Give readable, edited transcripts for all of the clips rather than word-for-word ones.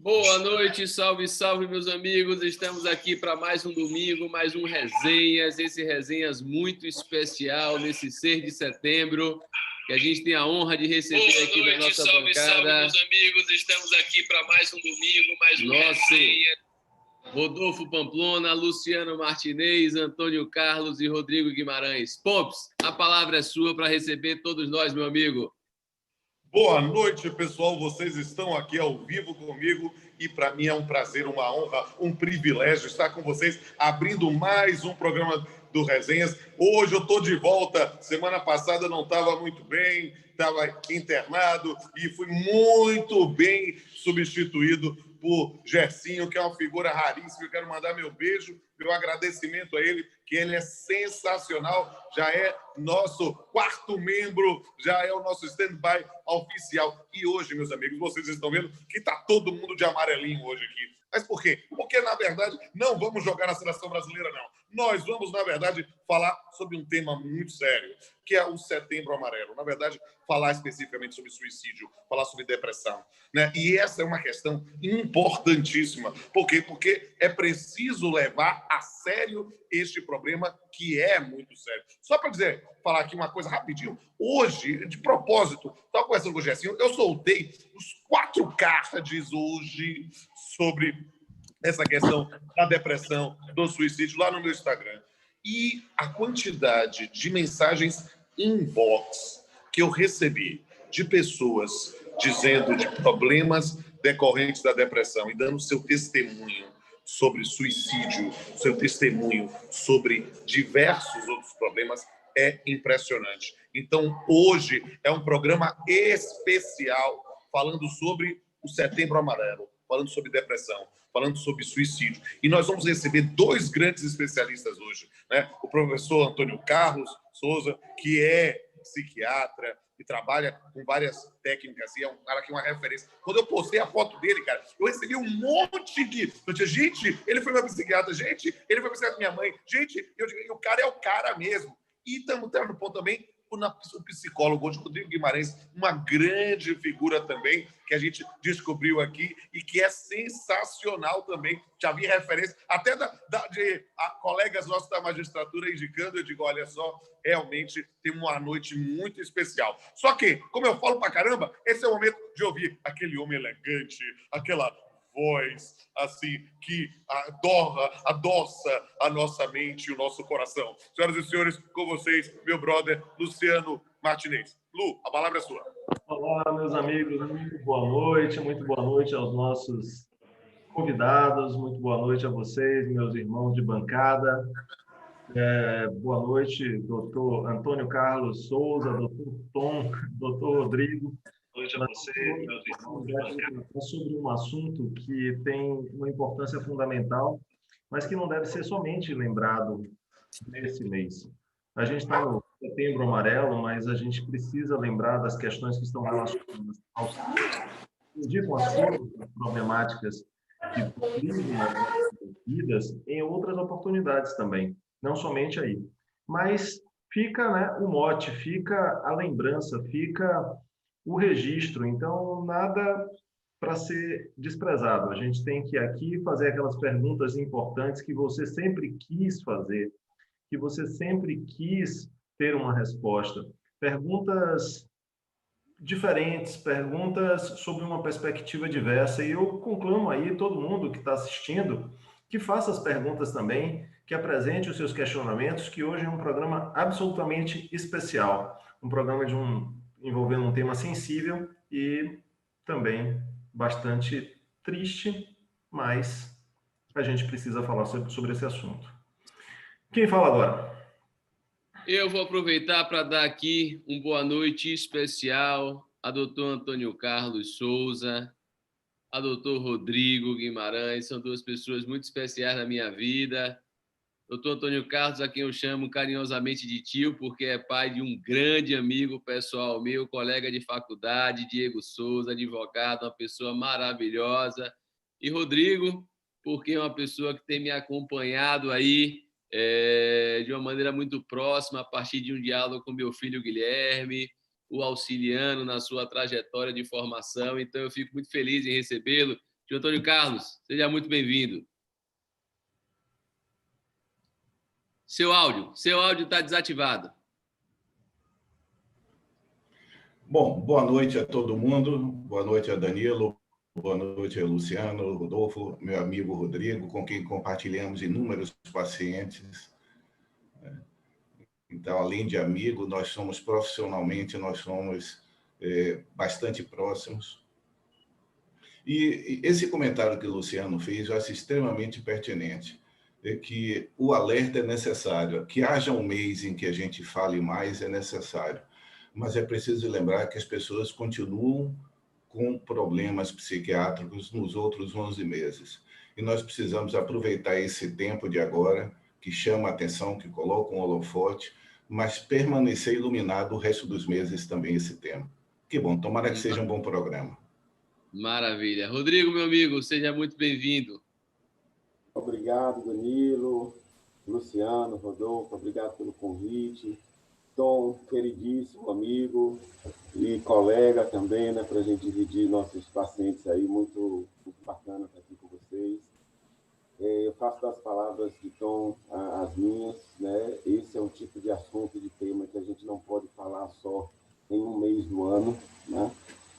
Boa noite, salve, salve, meus amigos. Estamos aqui para mais um domingo, mais um Resenhas. Esse Resenhas muito especial nesse 6 de setembro, que a gente tem a honra de receber aqui na nossa bancada. Salve, meus amigos. Estamos aqui para mais um domingo, mais um Resenhas. Rodolfo Pamplona, Luciano Martinez, Antônio Carlos e Rodrigo Guimarães. Pomps, a palavra é sua para receber todos nós, meu amigo. Boa noite, pessoal. Vocês estão aqui ao vivo comigo e para mim é um prazer, uma honra, um privilégio estar com vocês abrindo mais um programa do Resenhas. Hoje eu estou de volta. Semana passada eu não estava muito bem, estava internado e fui muito bem substituído por Gersinho, que é uma figura raríssima. Eu quero mandar meu beijo, meu agradecimento a ele, que ele é sensacional, já é nosso quarto membro, já é o nosso stand-by oficial. E hoje, meus amigos, vocês estão vendo que está todo mundo de amarelinho hoje aqui. Mas por quê? Porque, na verdade, não vamos jogar na seleção brasileira, não. Nós vamos, na verdade, falar sobre um tema muito sério, que é o Setembro Amarelo. Na verdade, falar especificamente sobre suicídio, falar sobre depressão, né? E essa é uma questão importantíssima. Por quê? Porque é preciso levar a sério este problema, que é muito sério. Só para dizer, falar aqui uma coisa rapidinho. Hoje, de propósito, estava conversando com o Gersinho, eu soltei os 4 cards hoje sobre essa questão da depressão, do suicídio, lá no meu Instagram. E a quantidade de mensagens inbox que eu recebi de pessoas dizendo de problemas decorrentes da depressão e dando seu testemunho sobre suicídio, seu testemunho sobre diversos outros problemas, é impressionante. Então, hoje é um programa especial falando sobre o Setembro Amarelo, falando sobre depressão, falando sobre suicídio. E nós vamos receber 2 grandes especialistas hoje, né? O professor Antônio Carlos Souza, que é psiquiatra e trabalha com várias técnicas e é um cara que é uma referência. Quando eu postei a foto dele, cara, eu recebi um monte de... Eu disse, gente, ele foi meu psiquiatra, gente, ele foi psiquiatra da minha mãe, gente, o cara é o cara mesmo. E estamos no ponto também o psicólogo hoje, Rodrigo Guimarães, uma grande figura também, que a gente descobriu aqui e que é sensacional também. Já vi referência, até de colegas nossos da magistratura indicando, eu digo, olha só, realmente tem uma noite muito especial. Só que, como eu falo pra caramba, esse é o momento de ouvir aquele homem elegante, aquela voz, assim, que adoça a nossa mente e o nosso coração. Senhoras e senhores, com vocês, meu brother Luciano Martinez. Lu, a palavra é sua. Olá, meus amigos, muito boa noite aos nossos convidados, muito boa noite a vocês, meus irmãos de bancada. Boa noite, doutor Antônio Carlos Souza, doutor Tom, doutor Rodrigo. Boa noite a vocês, meus irmãos de bancada. Sobre um assunto que tem uma importância fundamental, mas que não deve ser somente lembrado nesse mês. A gente está no Setembro Amarelo, mas a gente precisa lembrar das questões que estão relacionadas aos com as coisas, as problemáticas que vivem nas nossas vidas em outras oportunidades também, não somente aí. Mas fica, né, o mote, fica a lembrança, fica o registro. Então, nada para ser desprezado. A gente tem que aqui fazer aquelas perguntas importantes que você sempre quis fazer, que você sempre quis ter uma resposta. Perguntas diferentes, perguntas sobre uma perspectiva diversa. E eu conclamo aí todo mundo que está assistindo que faça as perguntas também, que apresente os seus questionamentos, que hoje é um programa absolutamente especial. Um programa envolvendo um tema sensível e também bastante triste, mas a gente precisa falar sobre esse assunto. Quem fala agora? Eu vou aproveitar para dar aqui uma boa noite especial a doutor Antônio Carlos Souza, a doutor Rodrigo Guimarães, são 2 pessoas muito especiais na minha vida. Doutor Antônio Carlos, a quem eu chamo carinhosamente de tio, porque é pai de um grande amigo pessoal meu, colega de faculdade, Diego Souza, advogado, uma pessoa maravilhosa. E Rodrigo, porque é uma pessoa que tem me acompanhado aí de uma maneira muito próxima, a partir de um diálogo com meu filho Guilherme, o auxiliando na sua trajetória de formação. Então, eu fico muito feliz em recebê-lo Tio Antônio Carlos, seja muito bem-vindo. Seu áudio está desativado. Bom, boa noite a todo mundo, boa noite a Danilo, boa noite a Luciano, Rodolfo, meu amigo Rodrigo, com quem compartilhamos inúmeros pacientes. Então, além de amigo, nós somos profissionalmente, nós somos bastante próximos. E esse comentário que o Luciano fez, eu acho extremamente pertinente, que o alerta é necessário, que haja um mês em que a gente fale mais é necessário, mas é preciso lembrar que as pessoas continuam com problemas psiquiátricos nos outros 11 meses. E nós precisamos aproveitar esse tempo de agora, que chama a atenção, que coloca um holofote, mas permanecer iluminado o resto dos meses também esse tema. Que bom, tomara que seja um bom programa. Maravilha. Rodrigo, meu amigo, seja muito bem-vindo. Obrigado, Danilo, Luciano, Rodolfo, obrigado pelo convite. Tom, queridíssimo amigo e colega também, né, para a gente dividir nossos pacientes aí, muito bacana estar aqui com vocês. Eu faço das palavras de Tom as minhas, né? Esse é um tipo de assunto, de tema que a gente não pode falar só em um mês do ano, né?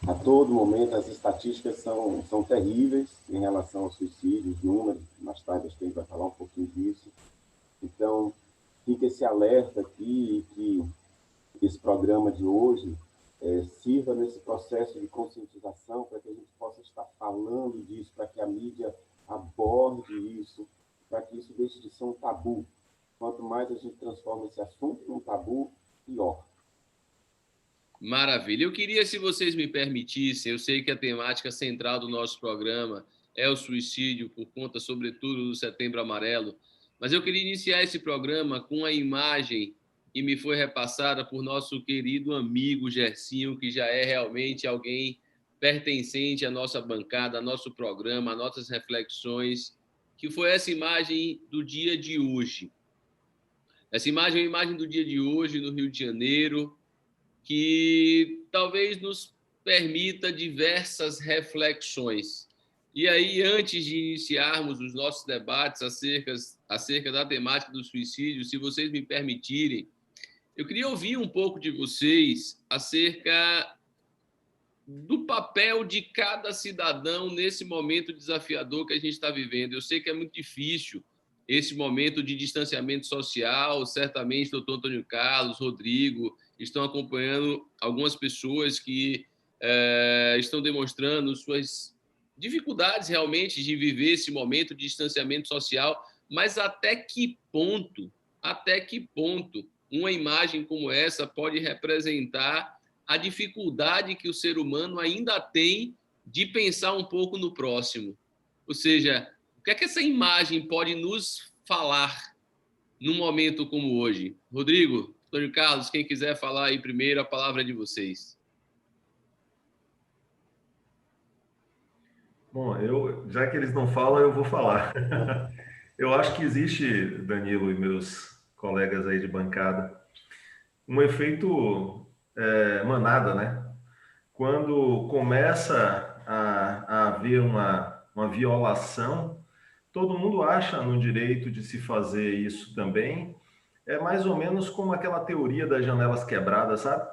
A todo momento as estatísticas são terríveis em relação ao suicídio, os números, mais tarde a gente vai falar um pouquinho disso. Então, fica esse alerta aqui que esse programa de hoje sirva nesse processo de conscientização para que a gente possa estar falando disso, para que a mídia aborde isso, para que isso deixe de ser um tabu. Quanto mais a gente transforma esse assunto num tabu, pior. Maravilha. Eu queria, se vocês me permitissem, eu sei que a temática central do nosso programa é o suicídio, por conta, sobretudo, do Setembro Amarelo, mas eu queria iniciar esse programa com a imagem que me foi repassada por nosso querido amigo Gersinho, que já é realmente alguém pertencente à nossa bancada, ao nosso programa, às nossas reflexões, que foi essa imagem do dia de hoje. Essa imagem é a imagem do dia de hoje, no Rio de Janeiro, que talvez nos permita diversas reflexões. E aí, antes de iniciarmos os nossos debates acerca da temática do suicídio, se vocês me permitirem, eu queria ouvir um pouco de vocês acerca do papel de cada cidadão nesse momento desafiador que a gente está vivendo. Eu sei que é muito difícil esse momento de distanciamento social, certamente doutor Antônio Carlos, Rodrigo, estão acompanhando algumas pessoas que estão demonstrando suas dificuldades realmente de viver esse momento de distanciamento social, mas até que ponto uma imagem como essa pode representar a dificuldade que o ser humano ainda tem de pensar um pouco no próximo. Ou seja, o que é que essa imagem pode nos falar num momento como hoje? Rodrigo, Antônio Carlos, quem quiser falar aí primeiro, a palavra é de vocês. Bom, já que eles não falam, eu vou falar. Eu acho que existe, Danilo e meus colegas aí de bancada, um efeito manada, né? Quando começa a haver uma violação, todo mundo acha no direito de se fazer isso também. É mais ou menos como aquela teoria das janelas quebradas, sabe?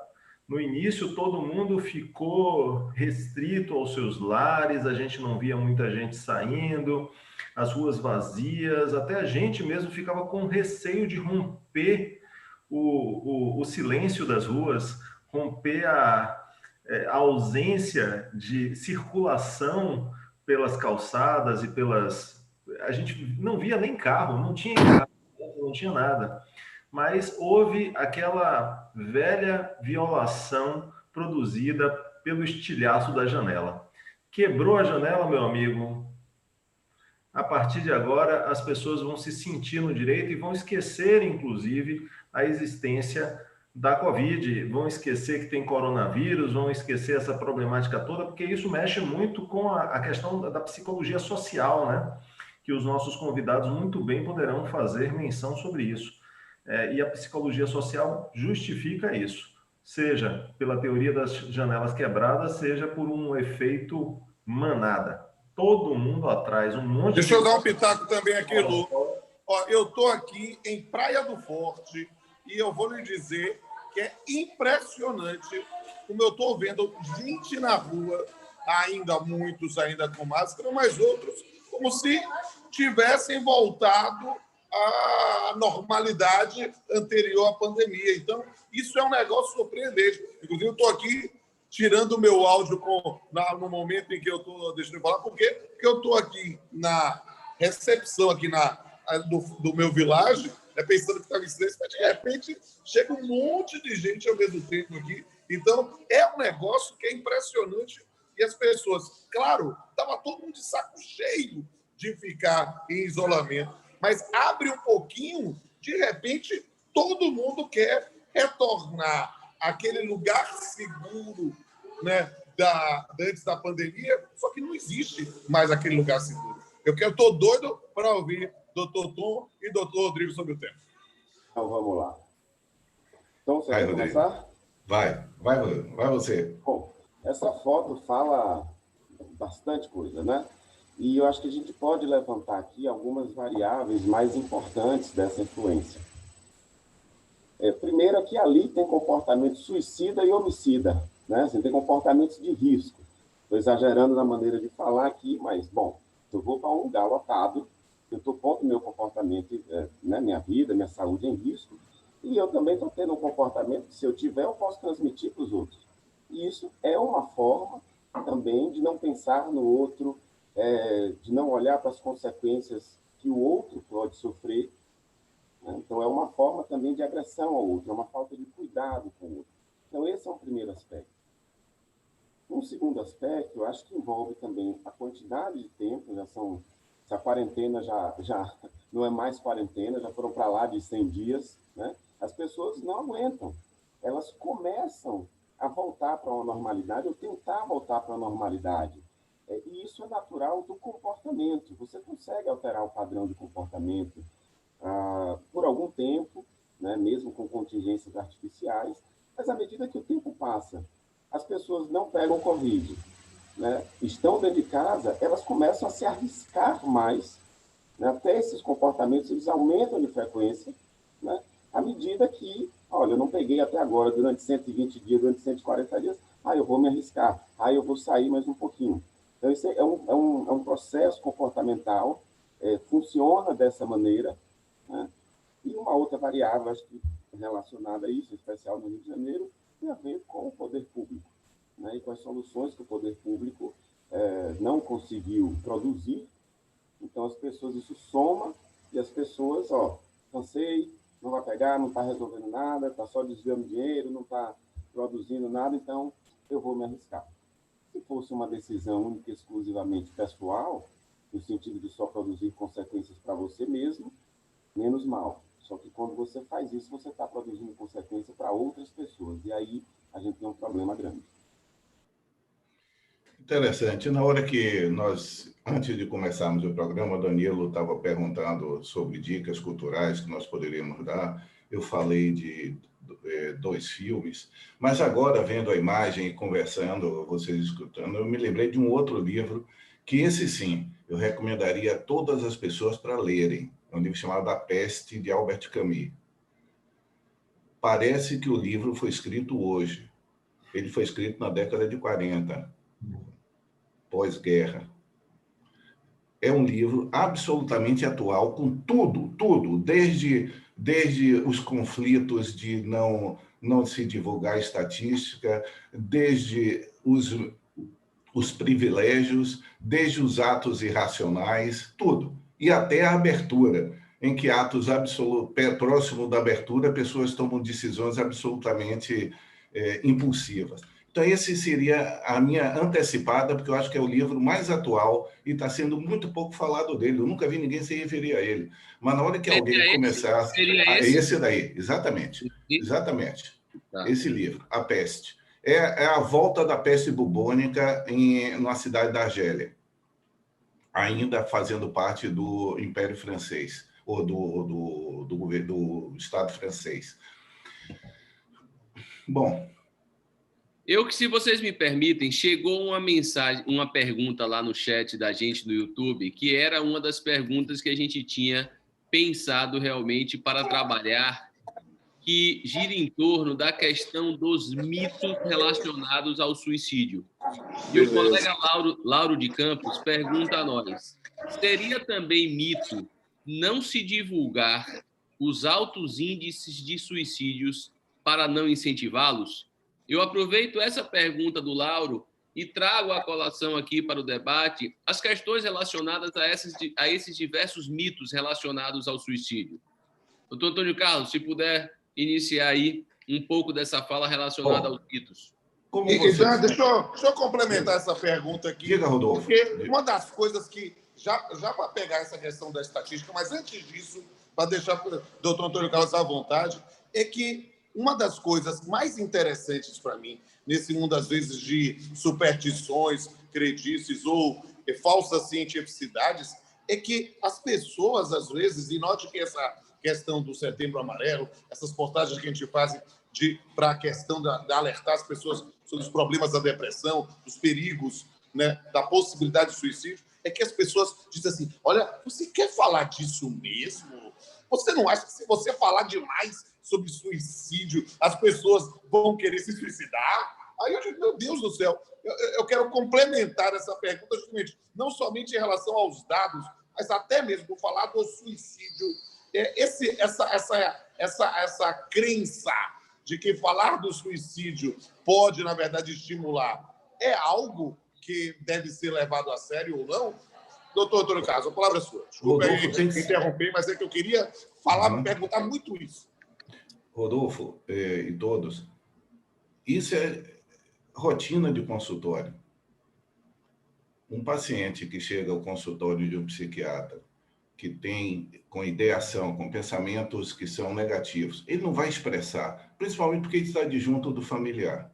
No início, todo mundo ficou restrito aos seus lares, a gente não via muita gente saindo, as ruas vazias, até a gente mesmo ficava com receio de romper o silêncio das ruas, romper a ausência de circulação pelas calçadas e pelas... A gente não via nem carro, não tinha carro, não tinha nada. Mas houve aquela velha violação produzida pelo estilhaço da janela. Quebrou a janela, meu amigo. A partir de agora, as pessoas vão se sentir no direito e vão esquecer, inclusive, a existência da Covid, vão esquecer que tem coronavírus, vão esquecer essa problemática toda, porque isso mexe muito com a questão da psicologia social, né? Que os nossos convidados muito bem poderão fazer menção sobre isso. E a psicologia social justifica isso, seja pela teoria das janelas quebradas, seja por um efeito manada. todo mundo atrás, um monte Deixa de... eu dar um pitaco também aqui, Lu. Ó, eu estou aqui em Praia do Forte e eu vou lhe dizer que é impressionante como eu estou vendo gente na rua, ainda muitos ainda com máscara, mas outros como se tivessem voltado à normalidade anterior à pandemia. Então, isso é um negócio surpreendente. Inclusive, eu estou aqui tirando o meu áudio no momento em que eu estou deixando eu falar, porque eu estou aqui na recepção aqui do meu village, pensando que estava em silêncio, mas de repente chega um monte de gente ao mesmo tempo aqui. Então, é um negócio que é impressionante. E as pessoas, claro, estava todo mundo de saco cheio de ficar em isolamento, mas abre um pouquinho, de repente, todo mundo quer retornar àquele lugar seguro, né, antes da pandemia, só que não existe mais aquele lugar seguro. Eu estou doido para ouvir doutor Tom e doutor Rodrigo sobre o tema. Então, vamos lá. Então, você Vai, quer Rodrigo. começar? Vai você. Bom, essa foto fala bastante coisa, né? E eu acho que a gente pode levantar aqui algumas variáveis mais importantes dessa influência. Primeiro, que ali tem comportamento suicida e homicida, né? Assim, tem comportamentos de risco. Estou exagerando na maneira de falar aqui, mas, bom, eu vou para um lugar lotado, eu estou pondo meu comportamento, né, minha vida, minha saúde em risco, e eu também estou tendo um comportamento que, se eu tiver, eu posso transmitir para os outros. E isso é uma forma também de não pensar no outro, de não olhar para as consequências que o outro pode sofrer. Então, é uma forma também de agressão ao outro, é uma falta de cuidado com o outro. Então, esse é um primeiro aspecto. Um segundo aspecto, eu acho que envolve também a quantidade de tempo, se a quarentena já não é mais quarentena, já foram para lá de 100 dias, né? As pessoas não aguentam. Elas começam a voltar para uma normalidade ou tentar voltar para a normalidade. E isso é natural do comportamento. Você consegue alterar o padrão de comportamento por algum tempo, né, mesmo com contingências artificiais, mas à medida que o tempo passa, as pessoas não pegam Covid, né, estão dentro de casa, elas começam a se arriscar mais, né, até esses comportamentos eles aumentam de frequência, né, à medida que, olha, eu não peguei até agora, durante 120 dias, durante 140 dias, eu vou me arriscar, eu vou sair mais um pouquinho. Então, isso é um processo comportamental, funciona dessa maneira, né? E uma outra variável, acho que relacionada a isso, em especial no Rio de Janeiro, tem a ver com o poder público, né? E com as soluções que o poder público não conseguiu produzir. Então, as pessoas, isso soma, e as pessoas, cansei, não vai pegar, não está resolvendo nada, está só desviando dinheiro, não está produzindo nada, então eu vou me arriscar. Se fosse uma decisão única e exclusivamente pessoal, no sentido de só produzir consequências para você mesmo, menos mal. Só que quando você faz isso, você está produzindo consequência para outras pessoas. E aí a gente tem um problema grande. Interessante. Na hora que antes de começarmos o programa, o Danilo estava perguntando sobre dicas culturais que nós poderíamos dar. Eu falei de 2 filmes, mas agora, vendo a imagem e conversando, vocês escutando, eu me lembrei de um outro livro, que esse sim, eu recomendaria a todas as pessoas para lerem. É um livro chamado A Peste, de Albert Camus. Parece que o livro foi escrito hoje. Ele foi escrito na década de 40, pós-guerra. É um livro absolutamente atual, com tudo, desde os conflitos de não se divulgar estatística, desde os privilégios, desde os atos irracionais, tudo. E até a abertura, em que próximo da abertura, pessoas tomam decisões absolutamente impulsivas. Então, esse seria a minha antecipada, porque eu acho que é o livro mais atual e está sendo muito pouco falado dele. Eu nunca vi ninguém se referir a ele. Mas na hora que alguém começar... Seria esse? Esse daí, exatamente. Exatamente. Tá. Esse livro, A Peste. É a volta da peste bubônica na cidade da Argélia, ainda fazendo parte do Império Francês, ou do governo do Estado francês. Bom, Eu que, se vocês me permitem, chegou uma mensagem, uma pergunta lá no chat da gente no YouTube, que era uma das perguntas que a gente tinha pensado realmente para trabalhar, que gira em torno da questão dos mitos relacionados ao suicídio. E o colega Lauro de Campos pergunta a nós: seria também mito não se divulgar os altos índices de suicídios para não incentivá-los? Eu aproveito essa pergunta do Lauro e trago à colação aqui para o debate as questões relacionadas a esses diversos mitos relacionados ao suicídio. Doutor Antônio Carlos, se puder iniciar aí um pouco dessa fala relacionada aos mitos. Então, deixa eu complementar essa pergunta aqui. Diga, Rodolfo. Porque uma das coisas que, já para pegar essa questão da estatística, mas antes disso, para deixar o doutor Antônio Carlos à vontade, é que uma das coisas mais interessantes para mim, nesse mundo, às vezes, de superstições, crendices ou falsas cientificidades, é que as pessoas, às vezes, e note que essa questão do Setembro Amarelo, essas postagens que a gente faz para a questão de alertar as pessoas sobre os problemas da depressão, dos perigos, né, da possibilidade de suicídio, é que as pessoas dizem assim, olha, você quer falar disso mesmo? Você não acha que se você falar demais sobre suicídio, as pessoas vão querer se suicidar? Aí eu digo, meu Deus do céu, eu quero complementar essa pergunta justamente, não somente em relação aos dados, mas até mesmo falar do suicídio. Essa crença de que falar do suicídio pode, na verdade, estimular, é algo que deve ser levado a sério ou não? Doutor Antônio Carlos, a palavra é sua. Desculpa aí interromper, mas é que eu queria falar, perguntar muito isso. Rodolfo, e todos, isso é rotina de consultório. Um paciente que chega ao consultório de um psiquiatra, que tem com ideação, com pensamentos que são negativos, ele não vai expressar, principalmente porque ele está adjunto do familiar.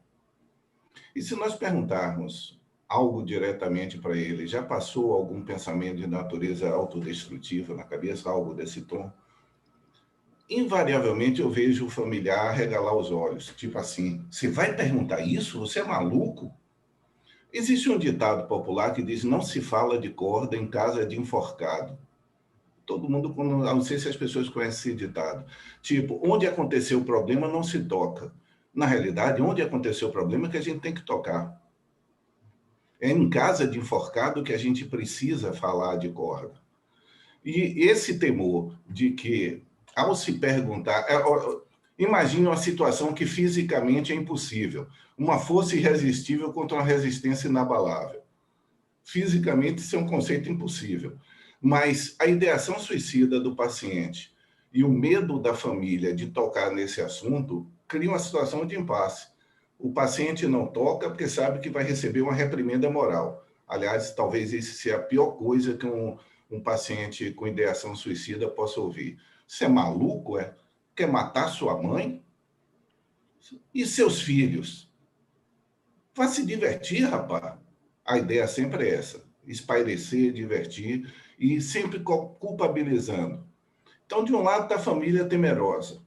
E se nós perguntarmos algo diretamente para ele, já passou algum pensamento de natureza autodestrutiva na cabeça, algo desse tom? Invariavelmente eu vejo o familiar regalar os olhos, tipo assim, você vai perguntar isso? Você é maluco? Existe um ditado popular que diz, não se fala de corda em casa de enforcado. Todo mundo, não sei se as pessoas conhecem esse ditado. Tipo, onde aconteceu o problema não se toca. Na realidade, onde aconteceu o problema é que a gente tem que tocar. É em casa de enforcado que a gente precisa falar de corda. E esse temor de que, ao se perguntar... Imagine uma situação que fisicamente é impossível. Uma força irresistível contra uma resistência inabalável. Fisicamente, isso é um conceito impossível. Mas a ideação suicida do paciente e o medo da família de tocar nesse assunto cria uma situação de impasse. O paciente não toca porque sabe que vai receber uma reprimenda moral. Aliás, talvez isso seja a pior coisa que um paciente com ideação suicida possa ouvir. Você é maluco, é? Quer matar sua mãe? E seus filhos? Vá se divertir, rapaz. A ideia sempre é essa, espairecer, divertir e sempre culpabilizando. Então, de um lado está a família temerosa,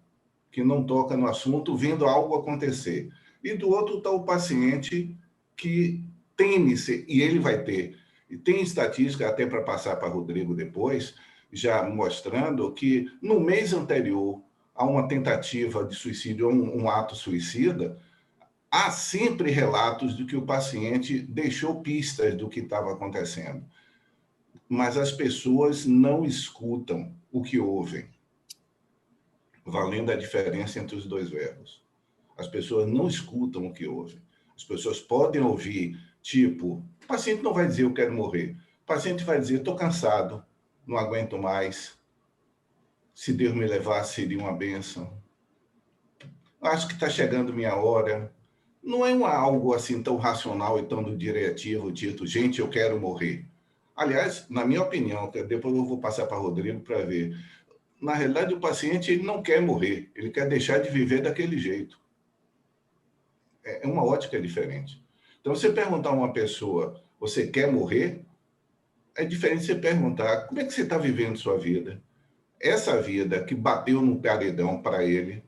que não toca no assunto, vendo algo acontecer. E do outro está o paciente que teme, e ele vai ter. E tem estatística, até para passar para Rodrigo depois, já mostrando que no mês anterior a uma tentativa de suicídio, um ato suicida, há sempre relatos de que o paciente deixou pistas do que estava acontecendo. Mas as pessoas não escutam o que ouvem, valendo a diferença entre os dois verbos. As pessoas não escutam o que ouvem. As pessoas podem ouvir, tipo, o paciente não vai dizer eu quero morrer. O paciente vai dizer estou cansado, não aguento mais. Se Deus me levasse, seria uma bênção. Acho que está chegando minha hora. Não é algo assim tão racional e tão diretivo, dito, gente, eu quero morrer. Aliás, na minha opinião, depois eu vou passar para o Rodrigo para ver, na realidade o paciente ele não quer morrer, ele quer deixar de viver daquele jeito. É uma ótica diferente. Então, você perguntar a uma pessoa, você quer morrer? É diferente de você perguntar, como é que você está vivendo sua vida? Essa vida que bateu no paredão para ele,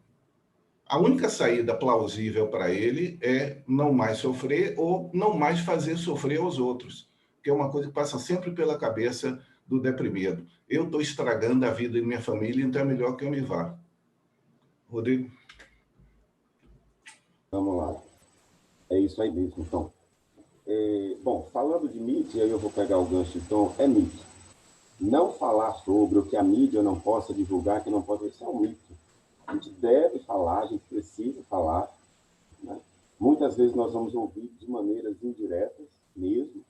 A única saída plausível para ele é não mais sofrer ou não mais fazer sofrer aos outros, que é uma coisa que passa sempre pela cabeça do deprimido. Eu estou estragando a vida de minha família, então é melhor que eu me vá. Rodrigo? Vamos lá. É isso aí mesmo, então. Bom, falando de mídia, aí eu vou pegar o gancho, então, é mito. Não falar sobre o que a mídia não possa divulgar, que não pode, isso é um mito. A gente deve falar, a gente precisa falar, né? Muitas vezes nós vamos ouvir de maneiras indiretas mesmo,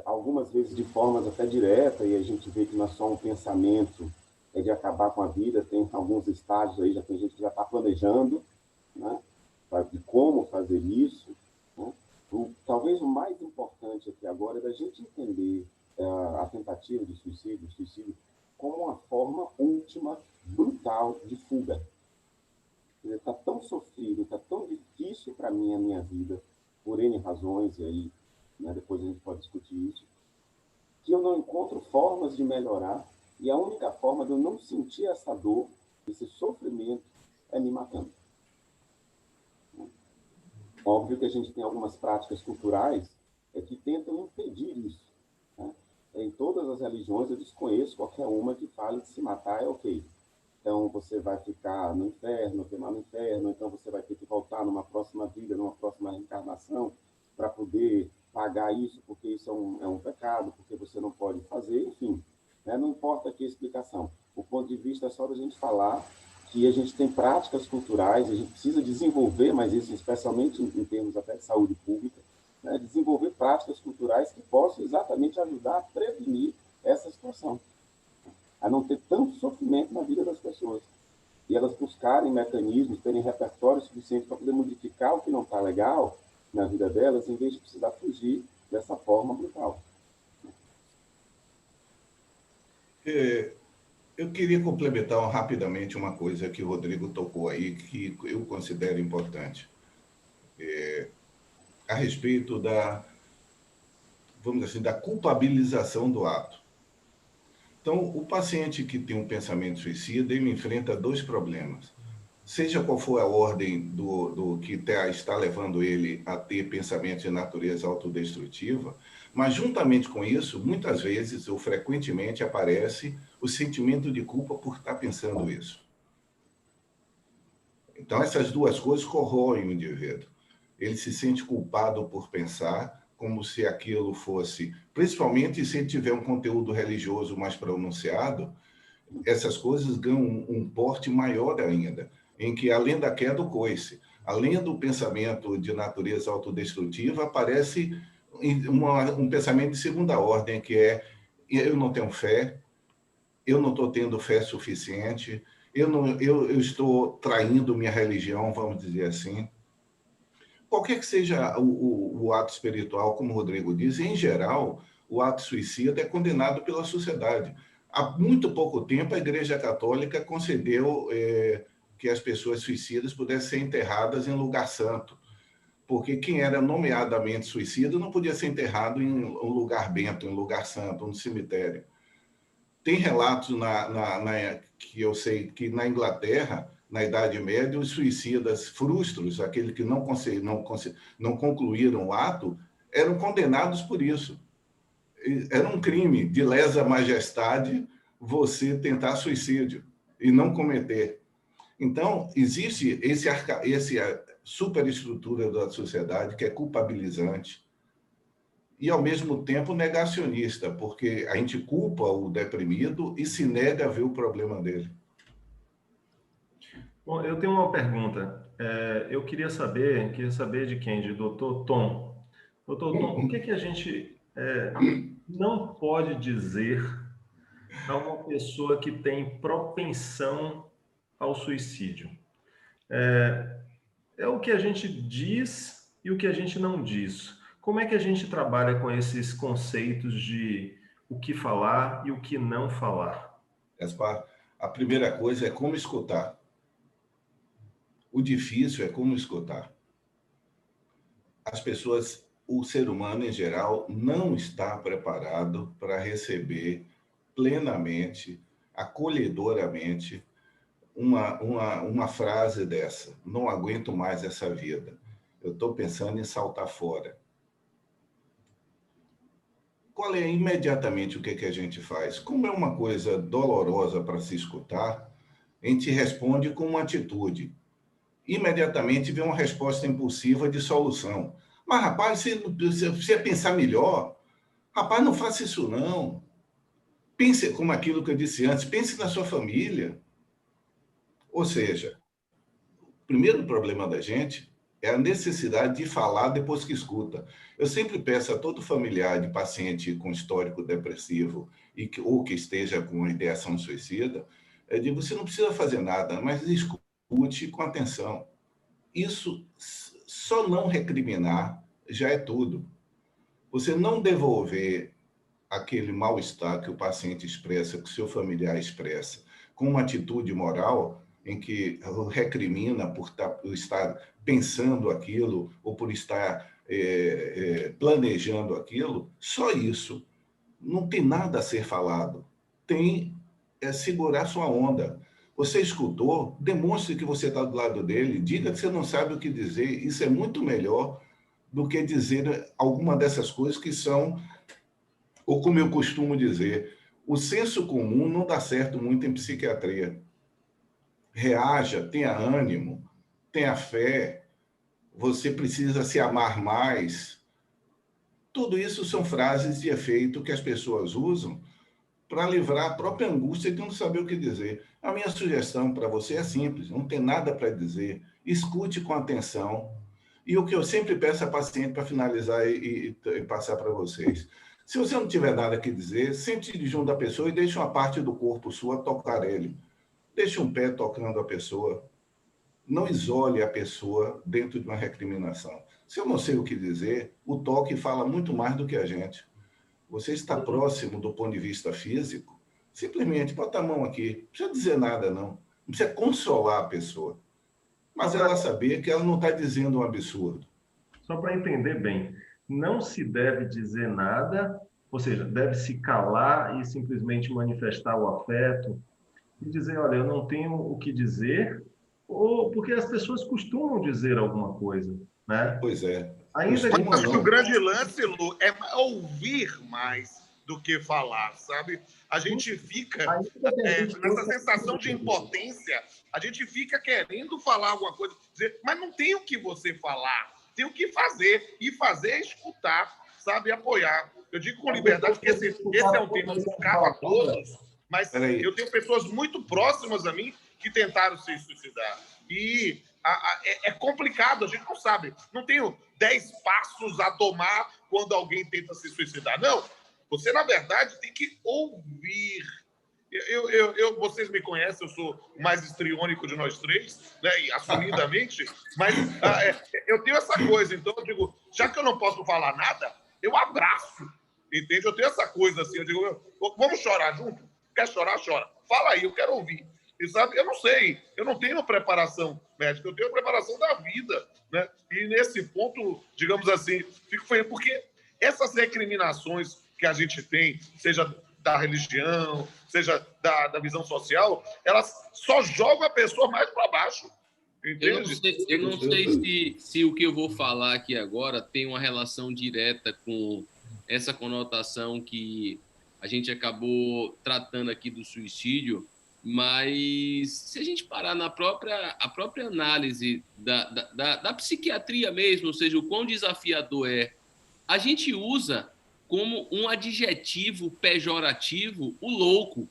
algumas vezes de formas até direta, e a gente vê que não é só um pensamento de acabar com a vida, tem alguns estágios aí, já tem gente que já está planejando, né, de como fazer isso, né? Talvez o mais importante aqui agora é da gente entender a tentativa de suicídio, o suicídio, como uma forma última, brutal de fuga. Está tão sofrido, está tão difícil para mim a minha vida, por N razões, e aí, né, depois a gente pode discutir isso, que eu não encontro formas de melhorar, e a única forma de eu não sentir essa dor, esse sofrimento, é me matando. Óbvio que a gente tem algumas práticas culturais que tentam impedir isso, né? Em todas as religiões, eu desconheço qualquer uma que fale que se matar é ok. Então, você vai ficar no inferno, queimar no inferno, então você vai ter que voltar numa próxima vida, numa próxima reencarnação, para poder pagar isso, porque isso é um pecado, porque você não pode fazer, enfim. Né? Não importa aqui a explicação. O ponto de vista é só da gente falar que a gente tem práticas culturais, a gente precisa desenvolver, mas isso especialmente em termos até de saúde pública, né? Desenvolver práticas culturais que possam exatamente ajudar a prevenir essa situação, a não ter tanto sofrimento na vida das pessoas. E elas buscarem mecanismos, terem repertório suficiente para poder modificar o que não está legal na vida delas, em vez de precisar fugir dessa forma brutal. Eu queria complementar rapidamente uma coisa que o Rodrigo tocou aí, que eu considero importante. A respeito da, vamos dizer assim, da culpabilização do ato. Então, o paciente que tem um pensamento suicida, ele enfrenta dois problemas. Seja qual for a ordem do que está levando ele a ter pensamentos de natureza autodestrutiva, mas juntamente com isso, muitas vezes ou frequentemente aparece o sentimento de culpa por estar pensando isso. Então, essas duas coisas corroem o indivíduo. Ele se sente culpado por pensar, como se aquilo fosse, principalmente se ele tiver um conteúdo religioso mais pronunciado, essas coisas ganham um porte maior ainda, em que, além da queda, o coice, além do pensamento de natureza autodestrutiva, aparece um pensamento de segunda ordem, que é: eu não tenho fé, eu não estou tendo fé suficiente, eu estou traindo minha religião, vamos dizer assim. Qualquer que seja o ato espiritual, como o Rodrigo diz, em geral, o ato suicida é condenado pela sociedade. Há muito pouco tempo, a Igreja Católica concedeu que as pessoas suicidas pudessem ser enterradas em lugar santo, porque quem era nomeadamente suicida não podia ser enterrado em um lugar bento, em um lugar santo, um cemitério. Tem relatos que eu sei que na Inglaterra, na Idade Média, os suicidas frustros, aqueles que não concluíram o ato, eram condenados por isso. Era um crime de lesa majestade você tentar suicídio e não cometer. Então, existe essa superestrutura da sociedade que é culpabilizante e, ao mesmo tempo, negacionista, porque a gente culpa o deprimido e se nega a ver o problema dele. Bom, eu tenho uma pergunta. Eu queria saber de quem? De Dr. Tom. Dr. Tom, o que a gente não pode dizer a uma pessoa que tem propensão ao suicídio? É o que a gente diz e o que a gente não diz. Como é que a gente trabalha com esses conceitos de o que falar e o que não falar? Gaspar, a primeira coisa é como escutar. O difícil é como escutar. As pessoas, o ser humano em geral, não está preparado para receber plenamente, acolhedoramente, uma frase dessa: não aguento mais essa vida, eu estou pensando em saltar fora. Qual é imediatamente o que a gente faz? Como é uma coisa dolorosa para se escutar, a gente responde com uma atitude. Imediatamente vem uma resposta impulsiva de solução. Mas, rapaz, você pensar melhor. Rapaz, não faça isso, não. Pense, como aquilo que eu disse antes, pense na sua família. Ou seja, o primeiro problema da gente é a necessidade de falar depois que escuta. Eu sempre peço a todo familiar de paciente com histórico depressivo ou que esteja com ideação suicida, eu digo, você não precisa fazer nada, mas escute com atenção. Isso, só não recriminar já é tudo. Você não devolver aquele mal-estar que o paciente expressa, que o seu familiar expressa, com uma atitude moral em que recrimina por estar pensando aquilo ou por estar planejando aquilo, só isso. Não tem nada a ser falado. Tem segurar sua onda. Você escutou, demonstre que você está do lado dele, diga que você não sabe o que dizer. Isso é muito melhor do que dizer alguma dessas coisas que são, ou como eu costumo dizer, o senso comum não dá certo muito em psiquiatria. Reaja, tenha ânimo, tenha fé, você precisa se amar mais. Tudo isso são frases de efeito que as pessoas usam para livrar a própria angústia de não saber o que dizer. A minha sugestão para você é simples, não tem nada para dizer, escute com atenção. E o que eu sempre peço a paciente para finalizar e passar para vocês. Se você não tiver nada a dizer, sente junto da pessoa e deixe uma parte do corpo sua tocar ele. Deixe um pé tocando a pessoa. Não isole a pessoa dentro de uma recriminação. Se eu não sei o que dizer, o toque fala muito mais do que a gente. Você está próximo do ponto de vista físico, simplesmente bota a mão aqui. Não precisa dizer nada, não. Não precisa consolar a pessoa. Mas ela saber que ela não está dizendo um absurdo. Só para entender bem, não se deve dizer nada, ou seja, deve se calar e simplesmente manifestar o afeto e dizer, olha, eu não tenho o que dizer, ou porque as pessoas costumam dizer alguma coisa, né? Pois é. Ainda Mas o grande lance, Lu, é ouvir mais do que falar, sabe? A gente fica nessa sensação de impotência, a gente fica querendo falar alguma coisa, dizer, mas não tem o que você falar, tem o que fazer, e fazer é escutar, sabe? Apoiar. Eu digo com liberdade que esse é um tema que cabe a todos, mas eu tenho pessoas muito próximas a mim que tentaram se suicidar. E é complicado, a gente não sabe. Não tenho 10 passos a tomar quando alguém tenta se suicidar. Não, você, na verdade, tem que ouvir. Vocês me conhecem, eu sou o mais histriônico de nós três, né, assumidamente, mas eu tenho essa coisa. Então, eu digo, já que eu não posso falar nada, eu abraço, entende? Eu tenho essa coisa assim, eu digo, vamos chorar junto? Quer chorar? Chora. Fala aí, eu quero ouvir. E sabe, eu não sei, eu não tenho preparação médica, eu tenho a preparação da vida, né? E nesse ponto, digamos assim, fico feliz, porque essas recriminações que a gente tem, seja da religião, seja da visão social, elas só jogam a pessoa mais para baixo. Entende? Eu não sei se o que eu vou falar aqui agora tem uma relação direta com essa conotação que a gente acabou tratando aqui do suicídio, mas se a gente parar a própria análise da psiquiatria mesmo, ou seja, o quão desafiador é, a gente usa como um adjetivo pejorativo o louco.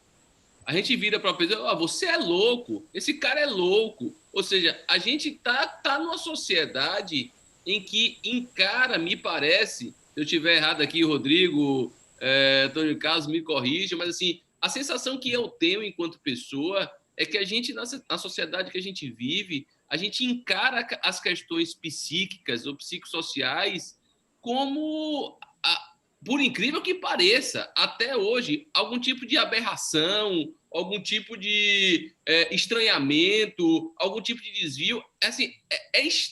A gente vira para a pessoa, você é louco, esse cara é louco. Ou seja, a gente tá numa sociedade em que encara, me parece, se eu estiver errado aqui, Rodrigo, Antônio Carlos, me corrija, mas assim, a sensação que eu tenho enquanto pessoa é que a gente, na sociedade que a gente vive, a gente encara as questões psíquicas ou psicossociais como, por incrível que pareça, até hoje, algum tipo de aberração, algum tipo de estranhamento, algum tipo de desvio. Assim,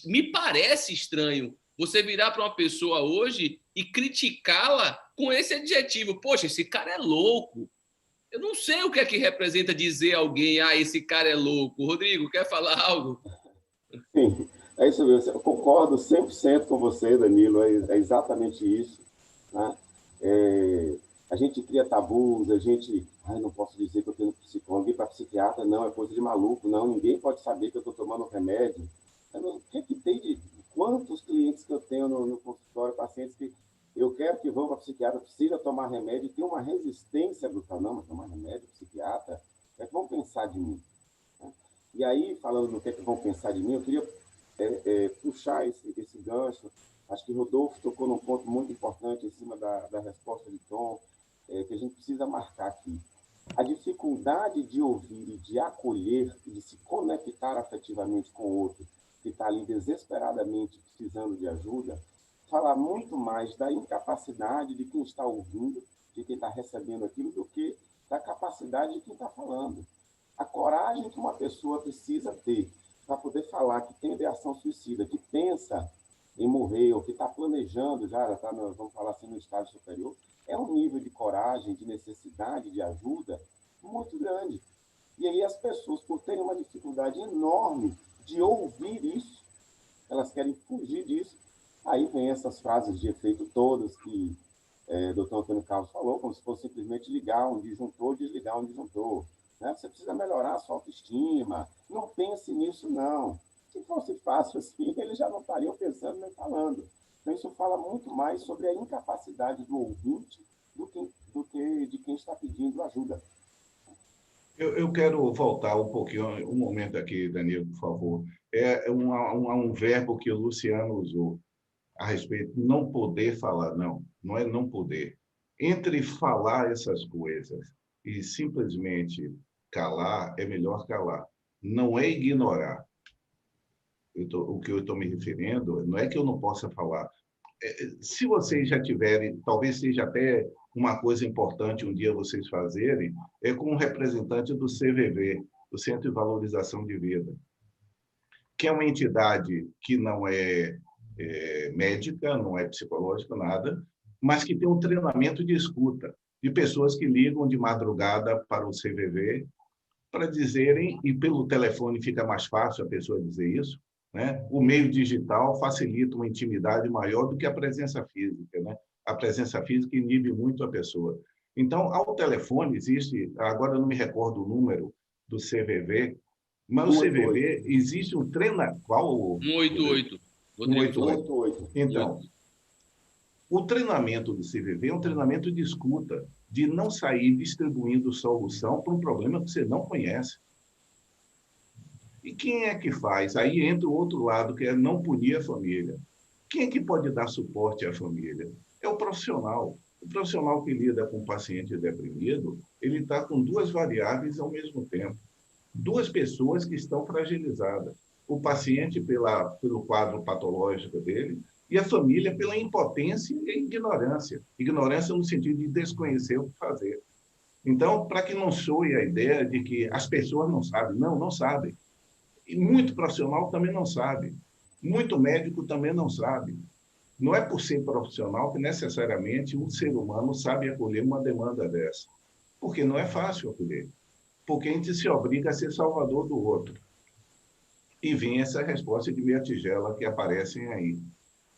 me parece estranho você virar para uma pessoa hoje e criticá-la com esse adjetivo. Poxa, esse cara é louco. Eu não sei o que é que representa dizer a alguém, esse cara é louco. Rodrigo, quer falar algo? Sim, é isso mesmo. Eu concordo 100% com você, Danilo. É exatamente isso. Né? A gente cria tabus, a gente... Ai, não posso dizer que eu tenho psicólogo. Ir para psiquiatra, não, é coisa de maluco. Não, ninguém pode saber que eu estou tomando remédio. O que é que tem de... Quantos clientes que eu tenho no consultório, pacientes que eu quero que vão para psiquiatra, precisa tomar remédio, e tem uma resistência brutal. Não, mas tomar remédio, psiquiatra, o que é que vão pensar de mim? E aí, falando no que é que vão pensar de mim, eu queria puxar esse gancho. Acho que Rodolfo tocou num ponto muito importante em cima da resposta de Tom, que a gente precisa marcar aqui. A dificuldade de ouvir e de acolher e de se conectar afetivamente com o outro, que está ali desesperadamente precisando de ajuda, fala muito mais da incapacidade de quem está ouvindo, de quem está recebendo aquilo, do que da capacidade de quem está falando. A coragem que uma pessoa precisa ter para poder falar que tem ideação suicida, que pensa em morrer, ou que está planejando, já está, vamos falar assim, no estágio superior, é um nível de coragem, de necessidade de ajuda muito grande. E aí as pessoas, por terem uma dificuldade enorme de ouvir isso, elas querem fugir disso. Aí vem essas frases de efeito todas que o doutor Antônio Carlos falou, como se fosse simplesmente ligar um disjuntor, desligar um disjuntor. Né? Você precisa melhorar a sua autoestima. Não pense nisso, não. Se fosse fácil assim, eles já não estariam pensando nem falando. Então, isso fala muito mais sobre a incapacidade do ouvinte do que de quem está pedindo ajuda. Eu quero voltar um pouquinho, um momento aqui, Danilo, por favor. É um verbo que o Luciano usou a respeito de não poder falar. Não, não é não poder. Entre falar essas coisas e simplesmente calar, é melhor calar. Não é ignorar. O que eu estou me referindo não é que eu não possa falar. Se vocês já tiverem, talvez seja até uma coisa importante um dia vocês fazerem, é com um representante do CVV, do Centro de Valorização de Vida, que é uma entidade que não é médica, não é psicológica, nada, mas que tem um treinamento de escuta, de pessoas que ligam de madrugada para o CVV para dizerem, e pelo telefone fica mais fácil a pessoa dizer isso, né? O meio digital facilita uma intimidade maior do que a presença física, né? A presença física inibe muito a pessoa. Então, ao telefone existe, agora eu não me recordo o número do CVV, mas no CVV existe um treinamento... Qual? 188. 188. Então, o treinamento do CVV é um treinamento de escuta, de não sair distribuindo solução para um problema que você não conhece. E quem é que faz? Aí entra o outro lado, que é não punir a família. Quem é que pode dar suporte à família? É o profissional. O profissional que lida com o paciente deprimido, ele está com duas variáveis ao mesmo tempo. Duas pessoas que estão fragilizadas. O paciente pelo quadro patológico dele e a família pela impotência e ignorância. Ignorância no sentido de desconhecer o que fazer. Então, para que não soe a ideia de que as pessoas não sabem. Não, não sabem. E muito profissional também não sabe. Muito médico também não sabe. Não é por ser profissional que necessariamente um ser humano sabe acolher uma demanda dessa. Porque não é fácil acolher. Porque a gente se obriga a ser salvador do outro. E vem essa resposta de meia tigela que aparecem aí.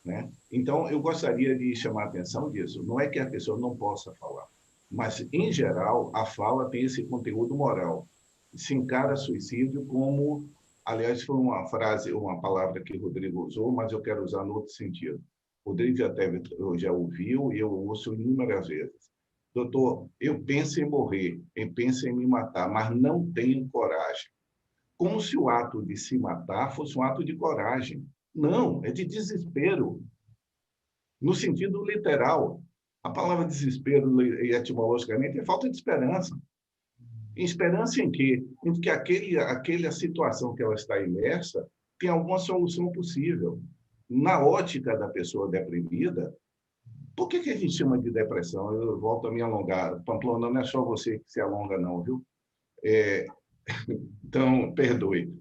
Né? Então, eu gostaria de chamar a atenção disso. Não é que a pessoa não possa falar, mas, em geral, a fala tem esse conteúdo moral. Se encara suicídio como... Aliás, foi uma frase, uma palavra que o Rodrigo usou, mas eu quero usar no outro sentido. O Rodrigo já ouviu e eu ouço inúmeras vezes. Doutor, eu penso em morrer, eu penso em me matar, mas não tenho coragem. Como se o ato de se matar fosse um ato de coragem. Não, é de desespero. No sentido literal. A palavra desespero, etimologicamente, é falta de esperança. Esperança em quê? Em que aquela situação que ela está imersa tem alguma solução possível. Na ótica da pessoa deprimida, por que a gente chama de depressão? Eu volto a me alongar. Pamplona, não é só você que se alonga, não, viu? Então, perdoe.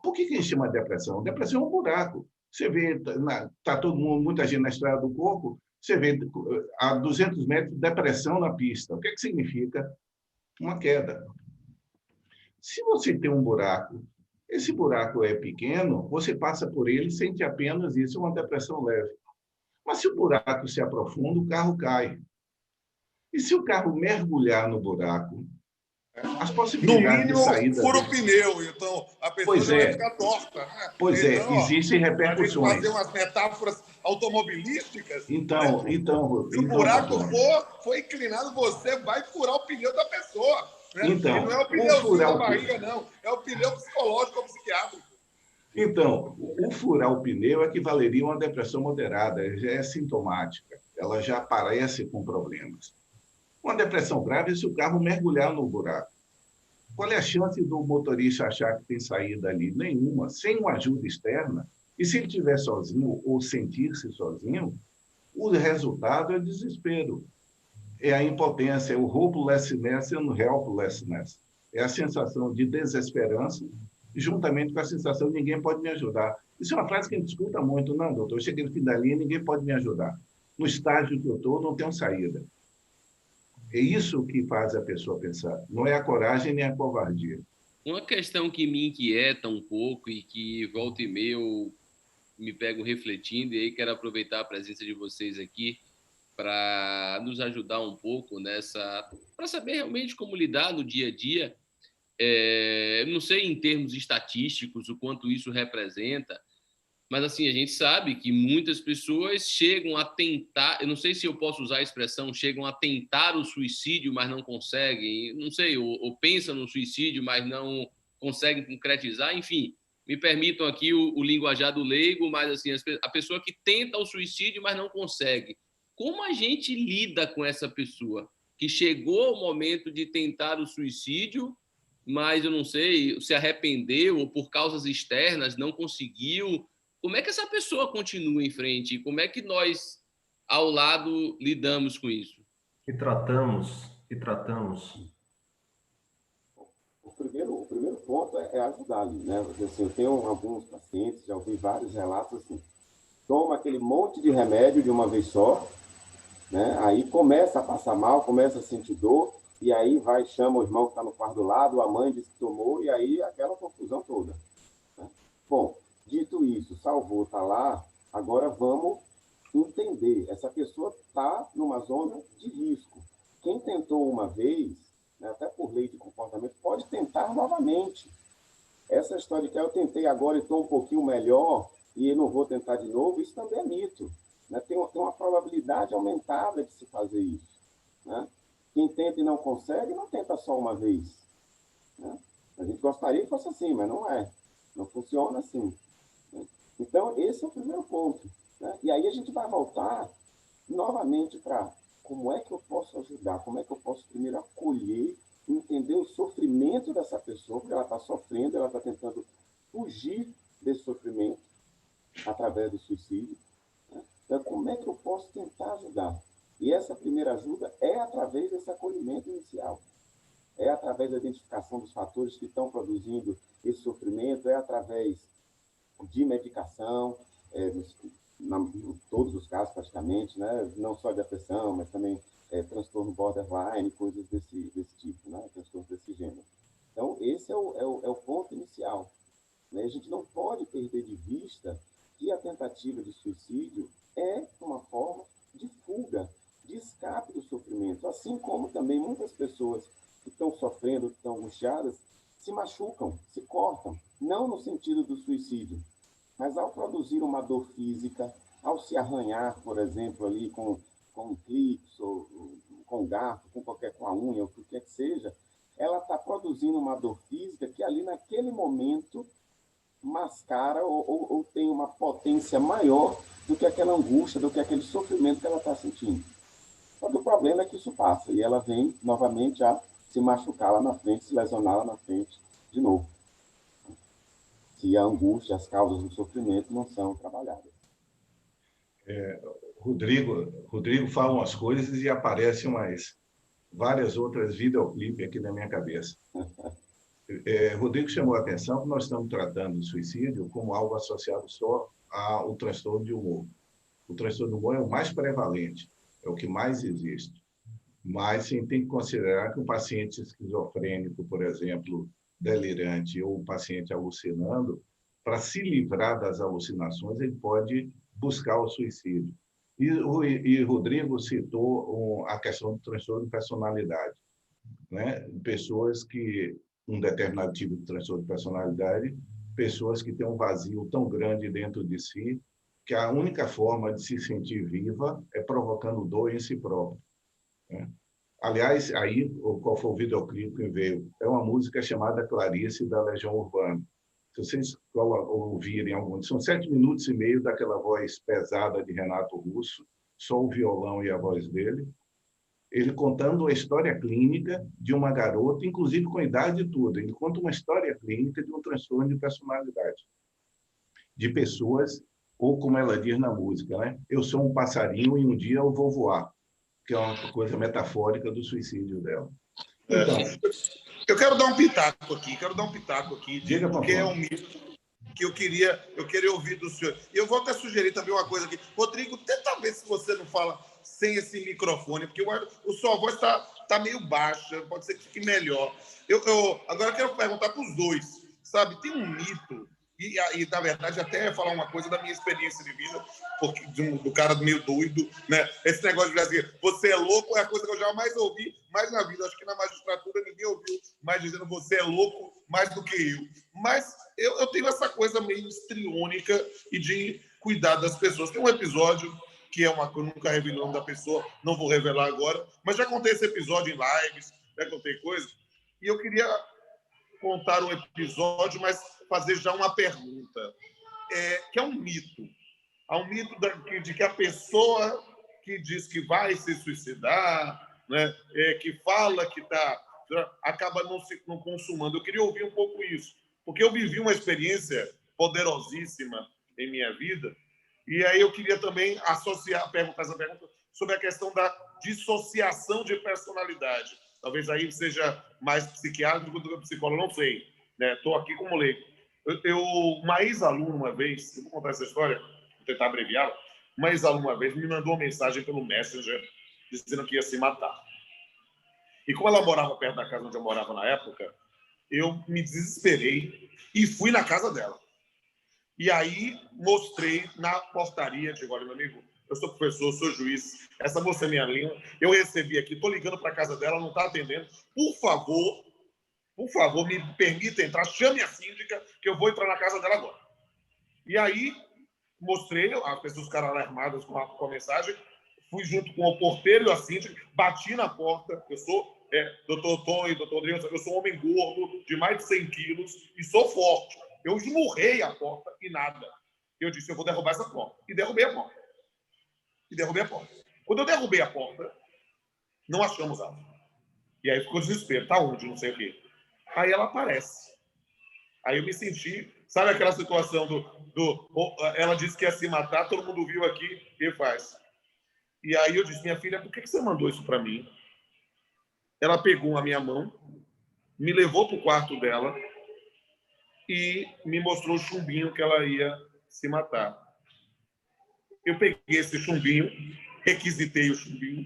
Por que a gente chama de depressão? Depressão é um buraco. Você vê, está todo mundo, muita gente na estrada do corpo, você vê a 200 metros depressão na pista. O que significa? uma queda. Se você tem um buraco, esse buraco é pequeno, você passa por ele e sente apenas isso, uma depressão leve. Mas se o buraco se aprofunda, o carro cai. E se o carro mergulhar no buraco, as No possibilidades de mínimo, saída fura o dele... pneu, então a pessoa Pois já vai é, ficar torta. Né? pois Então, é, existem para a gente repercussões. fazer umas metáforas automobilísticas, Então, né? Se o buraco doutor, for inclinado, você vai furar o pneu da pessoa. Né? Então, E não é o pneuzinho da barriga, não. É o pneu psicológico ou psiquiátrico. Então, o furar o pneu equivaleria a uma depressão moderada, já é sintomática, ela já aparece com problemas. Uma depressão grave é se o carro mergulhar no buraco. Qual é a chance do motorista achar que tem saída ali? Nenhuma. Sem uma ajuda externa, e se ele estiver sozinho ou sentir-se sozinho, o resultado é desespero. É a impotência, é o hopelessness and helplessness. É a sensação de desesperança, juntamente com a sensação de ninguém pode me ajudar. Isso é uma frase que a gente escuta muito. Não, doutor, eu cheguei no fim da linha, ninguém pode me ajudar. No estágio que eu estou, não tenho saída. É isso que faz a pessoa pensar. Não é a coragem nem a covardia. Uma questão que me inquieta um pouco e que volta e meia eu me pego refletindo, e aí quero aproveitar a presença de vocês aqui para nos ajudar um pouco nessa, para saber realmente como lidar no dia a dia. Não sei em termos estatísticos o quanto isso representa, mas assim, a gente sabe que muitas pessoas chegam a tentar, eu não sei se eu posso usar a expressão, chegam a tentar o suicídio, mas não conseguem, não sei, ou pensam no suicídio, mas não conseguem concretizar, enfim, me permitam aqui o linguajar do leigo, mas assim, a pessoa que tenta o suicídio, mas não consegue. Como a gente lida com essa pessoa que chegou ao momento de tentar o suicídio, mas eu não sei, se arrependeu ou por causas externas não conseguiu? Como é que essa pessoa continua em frente? Como é que nós, ao lado, lidamos com isso? E tratamos, e tratamos. O primeiro ponto é ajudar ali, né? Porque, assim, eu tenho alguns pacientes, já ouvi vários relatos assim, toma aquele monte de remédio de uma vez só, né? Aí começa a passar mal, começa a sentir dor, e aí vai, chama o irmão que está no quarto do lado, a mãe diz que tomou, e aí aquela confusão toda. Né? Bom, dito isso, salvou, está lá, agora vamos entender. Essa pessoa está numa zona de risco. Quem tentou uma vez, né, até por lei de comportamento, pode tentar novamente. Essa história de que eu tentei agora e estou um pouquinho melhor e eu não vou tentar de novo, isso também é mito. Né? Tem uma probabilidade aumentada de se fazer isso. Né? Quem tenta e não consegue, não tenta só uma vez. Né? A gente gostaria que fosse assim, mas não é. Não funciona assim. Né? Então, esse é o primeiro ponto. Né? E aí a gente vai voltar novamente para como é que eu posso ajudar, como é que eu posso primeiro acolher, entender o sofrimento dessa pessoa, porque ela está sofrendo, ela está tentando fugir desse sofrimento através do suicídio. Né? Então, como é que eu posso tentar ajudar? E essa primeira ajuda é através desse acolhimento inicial. É através da identificação dos fatores que estão produzindo esse sofrimento, é através de medicação, em todos os casos praticamente, né? Não só depressão, mas também transtorno borderline, coisas desse tipo, né? Transtornos desse gênero. Então, esse é o ponto inicial. Né? A gente não pode perder de vista que a tentativa de suicídio é uma forma de fuga, de escape do sofrimento, assim como também muitas pessoas que estão sofrendo, que estão angustiadas, se machucam, se cortam, não no sentido do suicídio, mas ao produzir uma dor física, ao se arranhar, por exemplo, ali com um clips, ou com um garfo, com a unha, ou o que quer que seja, ela está produzindo uma dor física que ali naquele momento mascara ou tem uma potência maior do que aquela angústia, do que aquele sofrimento que ela está sentindo. Só que o problema é que isso passa e ela vem novamente a se machucar lá na frente, se lesionar lá na frente de novo. Se a angústia, as causas do sofrimento não são trabalhadas. Rodrigo fala umas coisas e aparecem várias outras videoclipes aqui na minha cabeça. Rodrigo chamou a atenção que nós estamos tratando o suicídio como algo associado só ao transtorno de humor. O transtorno de humor é o mais prevalente, é o que mais existe. Mas sim, tem que considerar que o paciente esquizofrênico, por exemplo, delirante, ou o paciente alucinando, para se livrar das alucinações, ele pode buscar o suicídio. E Rodrigo citou a questão do transtorno de personalidade, né? Pessoas que um determinado tipo de transtorno de personalidade, pessoas que têm um vazio tão grande dentro de si que a única forma de se sentir viva é provocando dor em si próprio, né? Aliás, aí, qual foi o videoclipe que veio? É uma música chamada Clarice, da Legião Urbana. Se vocês ouvirem alguns, são 7 minutos e meio daquela voz pesada de Renato Russo, só o violão e a voz dele, ele contando a história clínica de uma garota, inclusive com idade e tudo. Ele conta uma história clínica de um transtorno de personalidade, de pessoas, ou como ela diz na música, né? Eu sou um passarinho e um dia eu vou voar, que é uma coisa metafórica do suicídio dela. Então, eu quero dar um pitaco aqui, diga, porque é um mito que eu queria ouvir do senhor. E eu vou até sugerir também uma coisa aqui. Rodrigo, tenta ver se você não fala sem esse microfone, porque a sua voz está meio baixa, pode ser que fique melhor. Agora eu quero perguntar para os dois, sabe? Tem um mito, e na verdade até falar uma coisa da minha experiência de vida, porque, do cara meio doido, né? Esse negócio de dizer, você é louco, é a coisa que eu jamais ouvi mais na vida. Acho que na magistratura ninguém ouviu mais dizendo você é louco mais do que eu. Mas eu tenho essa coisa meio histriônica e de cuidar das pessoas. Tem um episódio que é uma que eu nunca revelei o nome da pessoa, não vou revelar agora, mas já contei esse episódio em lives, já contei coisas, e eu queria contar um episódio, mas fazer já uma pergunta, que é um mito. Há um mito de que a pessoa que diz que vai se suicidar, né, que fala que acaba não consumando. Eu queria ouvir um pouco isso, porque eu vivi uma experiência poderosíssima em minha vida, e aí eu queria também perguntar essa pergunta sobre a questão da dissociação de personalidade. Talvez aí seja mais psiquiátrico do que psicólogo, não sei. Estou aqui como leigo. Uma ex-aluna, uma vez, eu vou contar essa história, vou tentar abreviá-la, uma ex-aluna, uma vez, me mandou uma mensagem pelo Messenger dizendo que ia se matar. E como ela morava perto da casa onde eu morava na época, eu me desesperei e fui na casa dela. E aí mostrei na portaria, digo, olha, meu amigo, eu sou professor, sou juiz, essa moça é minha língua, eu recebi aqui, estou ligando para a casa dela, não está atendendo, por favor, me permita entrar, chame a síndica, que eu vou entrar na casa dela agora. E aí mostrei, as pessoas ficaram alarmadas com a mensagem, fui junto com o porteiro e a síndica, bati na porta, eu sou, doutor Tom e doutor Rodrigo, eu sou um homem gordo, de mais de 100 quilos, e sou forte. Eu esmurrei a porta e nada. Eu disse, eu vou derrubar essa porta. E derrubei a porta. Quando eu derrubei a porta, não achamos ela. E aí ficou desespero. Tá onde? Não sei o quê. Aí ela aparece. Aí eu me senti... Sabe aquela situação ela disse que ia se matar, todo mundo viu aqui, e faz. E aí eu disse, minha filha, por que você mandou isso para mim? Ela pegou a minha mão, me levou para o quarto dela, e me mostrou o chumbinho que ela ia se matar. Eu peguei esse chumbinho, requisitei o chumbinho,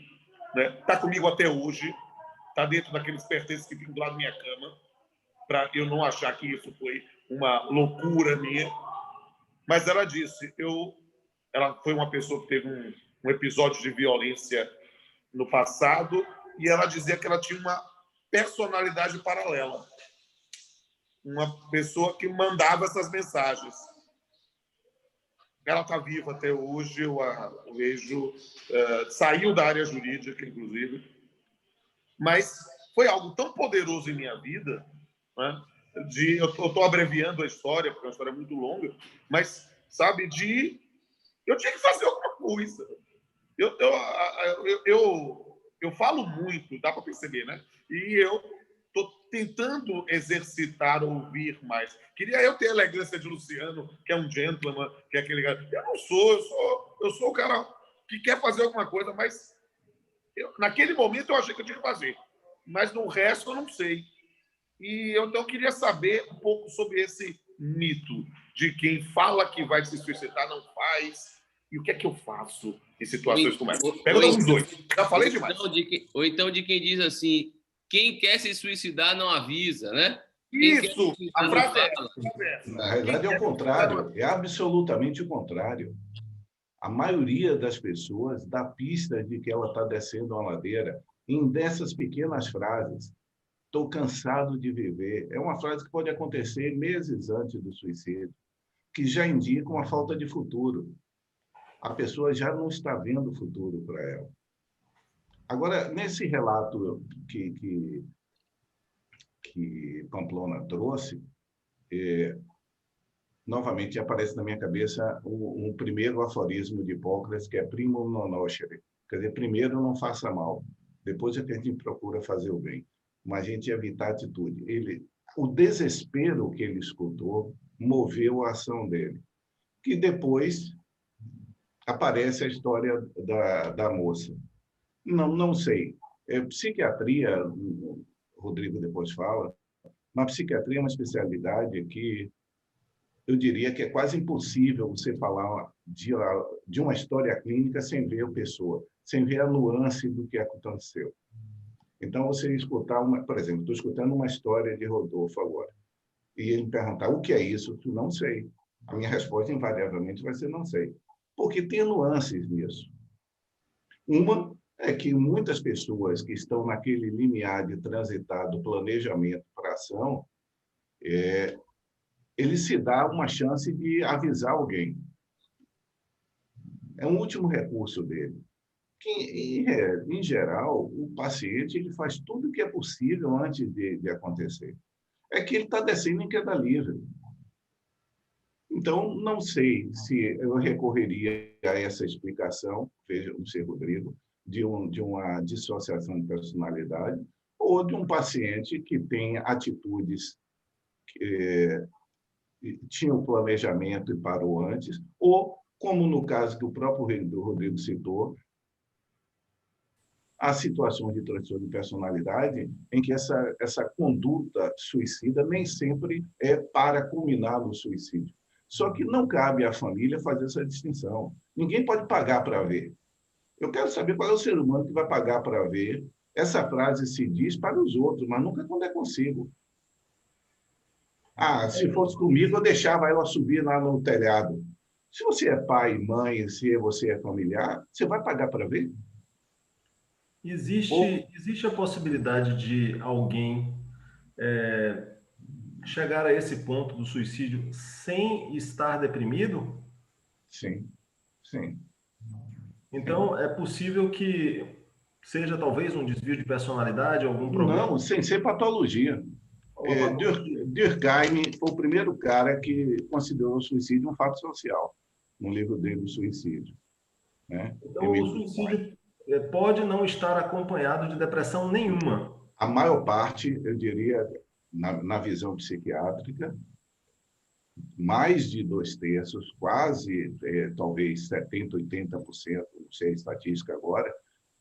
né? Tá comigo até hoje, tá dentro daqueles pertences que ficam do lado da minha cama, para eu não achar que isso foi uma loucura minha. Mas ela disse, ela foi uma pessoa que teve um episódio de violência no passado, e ela dizia que ela tinha uma personalidade paralela. Uma pessoa que mandava essas mensagens. Ela está viva até hoje, eu a vejo, saiu da área jurídica, inclusive, mas foi algo tão poderoso em minha vida, né? Eu estou abreviando a história, porque é uma história muito longa, mas, sabe, eu tinha que fazer alguma coisa. Eu falo muito, dá para perceber, né? E eu estou tentando exercitar, ouvir mais. Queria eu ter a elegância de Luciano, que é um gentleman, que é aquele cara. Eu não sou, eu sou o cara que quer fazer alguma coisa, mas naquele momento eu achei que eu tinha que fazer. Mas no resto eu não sei. E eu queria saber um pouco sobre esse mito de quem fala que vai se suicidar, não faz. E o que é que eu faço em situações como essa? Pergunta os dois. Já falei demais. Ou então de quem diz assim, quem quer se suicidar não avisa, né? Isso! A frase é essa. Na realidade, é o contrário. É absolutamente o contrário. A maioria das pessoas dá pista de que ela está descendo uma ladeira em dessas pequenas frases. Estou cansado de viver. É uma frase que pode acontecer meses antes do suicídio, que já indica uma falta de futuro. A pessoa já não está vendo futuro para ela. Agora, nesse relato que Pamplona trouxe, novamente aparece na minha cabeça um primeiro aforismo de Hipócrates, que é primum non nocere. Quer dizer, primeiro não faça mal, depois é que a gente procura fazer o bem. Mas a gente evitar a atitude. O desespero que ele escutou moveu a ação dele. Que depois aparece a história da moça. Não sei. Psiquiatria, o Rodrigo depois fala, mas psiquiatria é uma especialidade que eu diria que é quase impossível você falar de uma história clínica sem ver a pessoa, sem ver a nuance do que aconteceu. Então, você escutar por exemplo, estou escutando uma história de Rodolfo agora, e ele me perguntar o que é isso, eu não sei. A minha resposta, invariavelmente, vai ser não sei. Porque tem nuances nisso. Uma é que muitas pessoas que estão naquele limiar de transitar do planejamento para a ação, ele se dá uma chance de avisar alguém. É um último recurso dele. Que, em geral, o paciente ele faz tudo o que é possível antes de acontecer. É que ele está descendo em queda livre. Então, não sei se eu recorreria a essa explicação, veja, não sei, Rodrigo, de uma dissociação de personalidade, ou de um paciente que tem atitudes que tinha um planejamento e parou antes, ou, como no caso que o próprio Rodrigo citou, há situações de transtorno de personalidade em que essa conduta suicida nem sempre é para culminar no suicídio. Só que não cabe à família fazer essa distinção. Ninguém pode pagar para ver. Eu quero saber qual é o ser humano que vai pagar para ver. Essa frase se diz para os outros, mas nunca quando é consigo. Se fosse comigo, eu deixava ela subir lá no telhado. Se você é pai, mãe, se você é familiar, você vai pagar para ver? Existe a possibilidade de alguém chegar a esse ponto do suicídio sem estar deprimido? Sim, sim. Então, é possível que seja talvez um desvio de personalidade, algum problema? Não, sem ser patologia. Durkheim foi o primeiro cara que considerou o suicídio um fato social, no livro dele, O Suicídio. Né? Então, o suicídio pode não estar acompanhado de depressão nenhuma. A maior parte, eu diria, na visão psiquiátrica, mais de 2/3, quase, talvez 70%, 80%, não sei a estatística agora,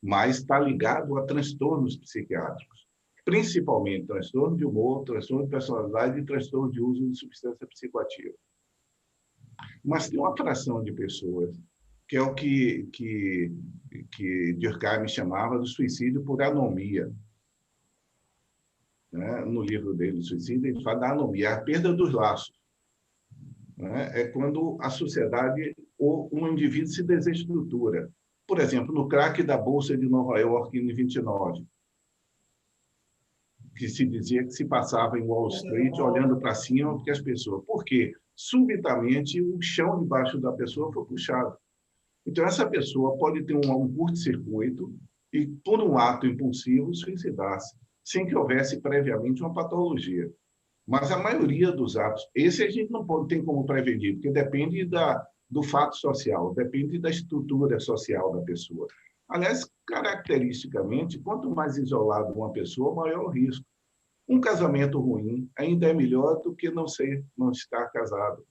mas está ligado a transtornos psiquiátricos, principalmente transtorno de humor, transtorno de personalidade e transtorno de uso de substância psicoativa. Mas tem uma fração de pessoas que é o que Durkheim chamava de suicídio por anomia. Né? No livro dele, Suicídio, ele fala da anomia, a perda dos laços. Né? É quando a sociedade ou um indivíduo se desestrutura. Por exemplo, no craque da Bolsa de Nova York em 29, que se dizia que se passava em Wall Street olhando para cima porque as pessoas... Por quê? Subitamente, o chão debaixo da pessoa foi puxado. Então, essa pessoa pode ter um curto-circuito e, por um ato impulsivo, suicidar-se, sem que houvesse previamente uma patologia. Mas a maioria dos atos, esse a gente não tem como prevenir, porque depende do fato social, depende da estrutura social da pessoa. Aliás, caracteristicamente, quanto mais isolado uma pessoa, maior o risco. Um casamento ruim ainda é melhor do que não estar casado.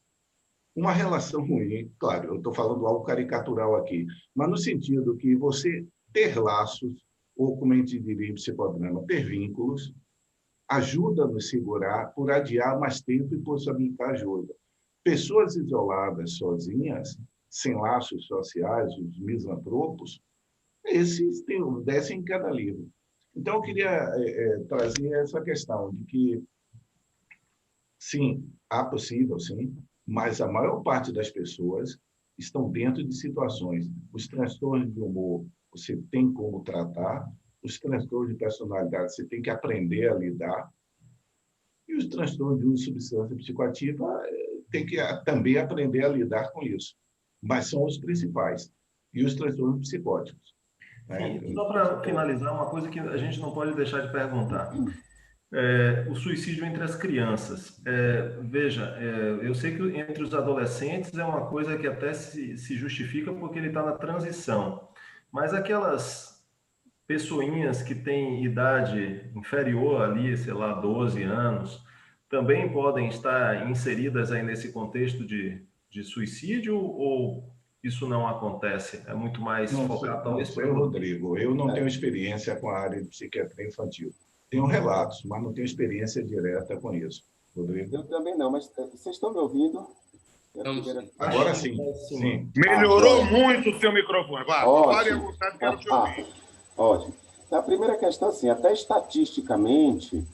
Uma relação ruim, claro, eu estou falando algo caricatural aqui, mas no sentido que você ter laços, ou como a gente diria em psicodrama, ter vínculos, ajuda a nos segurar por adiar mais tempo e possibilitar ajuda. Pessoas isoladas, sozinhas, sem laços sociais, os misantropos, esses descem em cada livro. Então, eu queria trazer essa questão de que, sim, há possível, sim, mas a maior parte das pessoas estão dentro de situações. Os transtornos de humor, você tem como tratar, os transtornos de personalidade, você tem que aprender a lidar, e os transtornos de uso de substância psicoativa tem que também aprender a lidar com isso. Mas são os principais. E os transtornos psicóticos. Sim, só para finalizar, uma coisa que a gente não pode deixar de perguntar. O suicídio entre as crianças. Veja, eu sei que entre os adolescentes é uma coisa que até se justifica porque ele está na transição. Mas aquelas pessoinhas que têm idade inferior ali, sei lá, 12 anos, também podem estar inseridas aí nesse contexto de suicídio ou isso não acontece? É muito mais focado talvez para o Rodrigo. Eu não tenho experiência com a área de psiquiatria infantil. Tenho relatos, mas não tenho experiência direta com isso. Rodrigo? Eu também não, mas vocês estão me ouvindo? Agora sim. Sim. Melhorou muito o seu microfone. Vá, fale à vontade, quero te ouvir. Ótimo. A primeira questão, assim, até estatisticamente,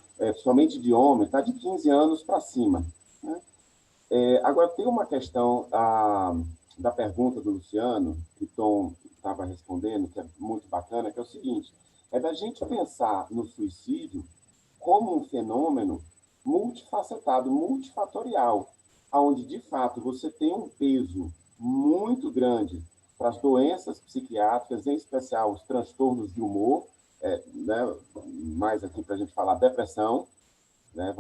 somente de homem, está de 15 anos para cima. Né? Agora, tem uma questão da pergunta do Luciano, que o Tom estava respondendo, que é muito bacana, que é o seguinte, é da gente pensar no suicídio como um fenômeno multifacetado, multifatorial, onde, de fato, você tem um peso muito grande para as doenças psiquiátricas, em especial os transtornos de humor, né, mais aqui para a gente falar depressão, né,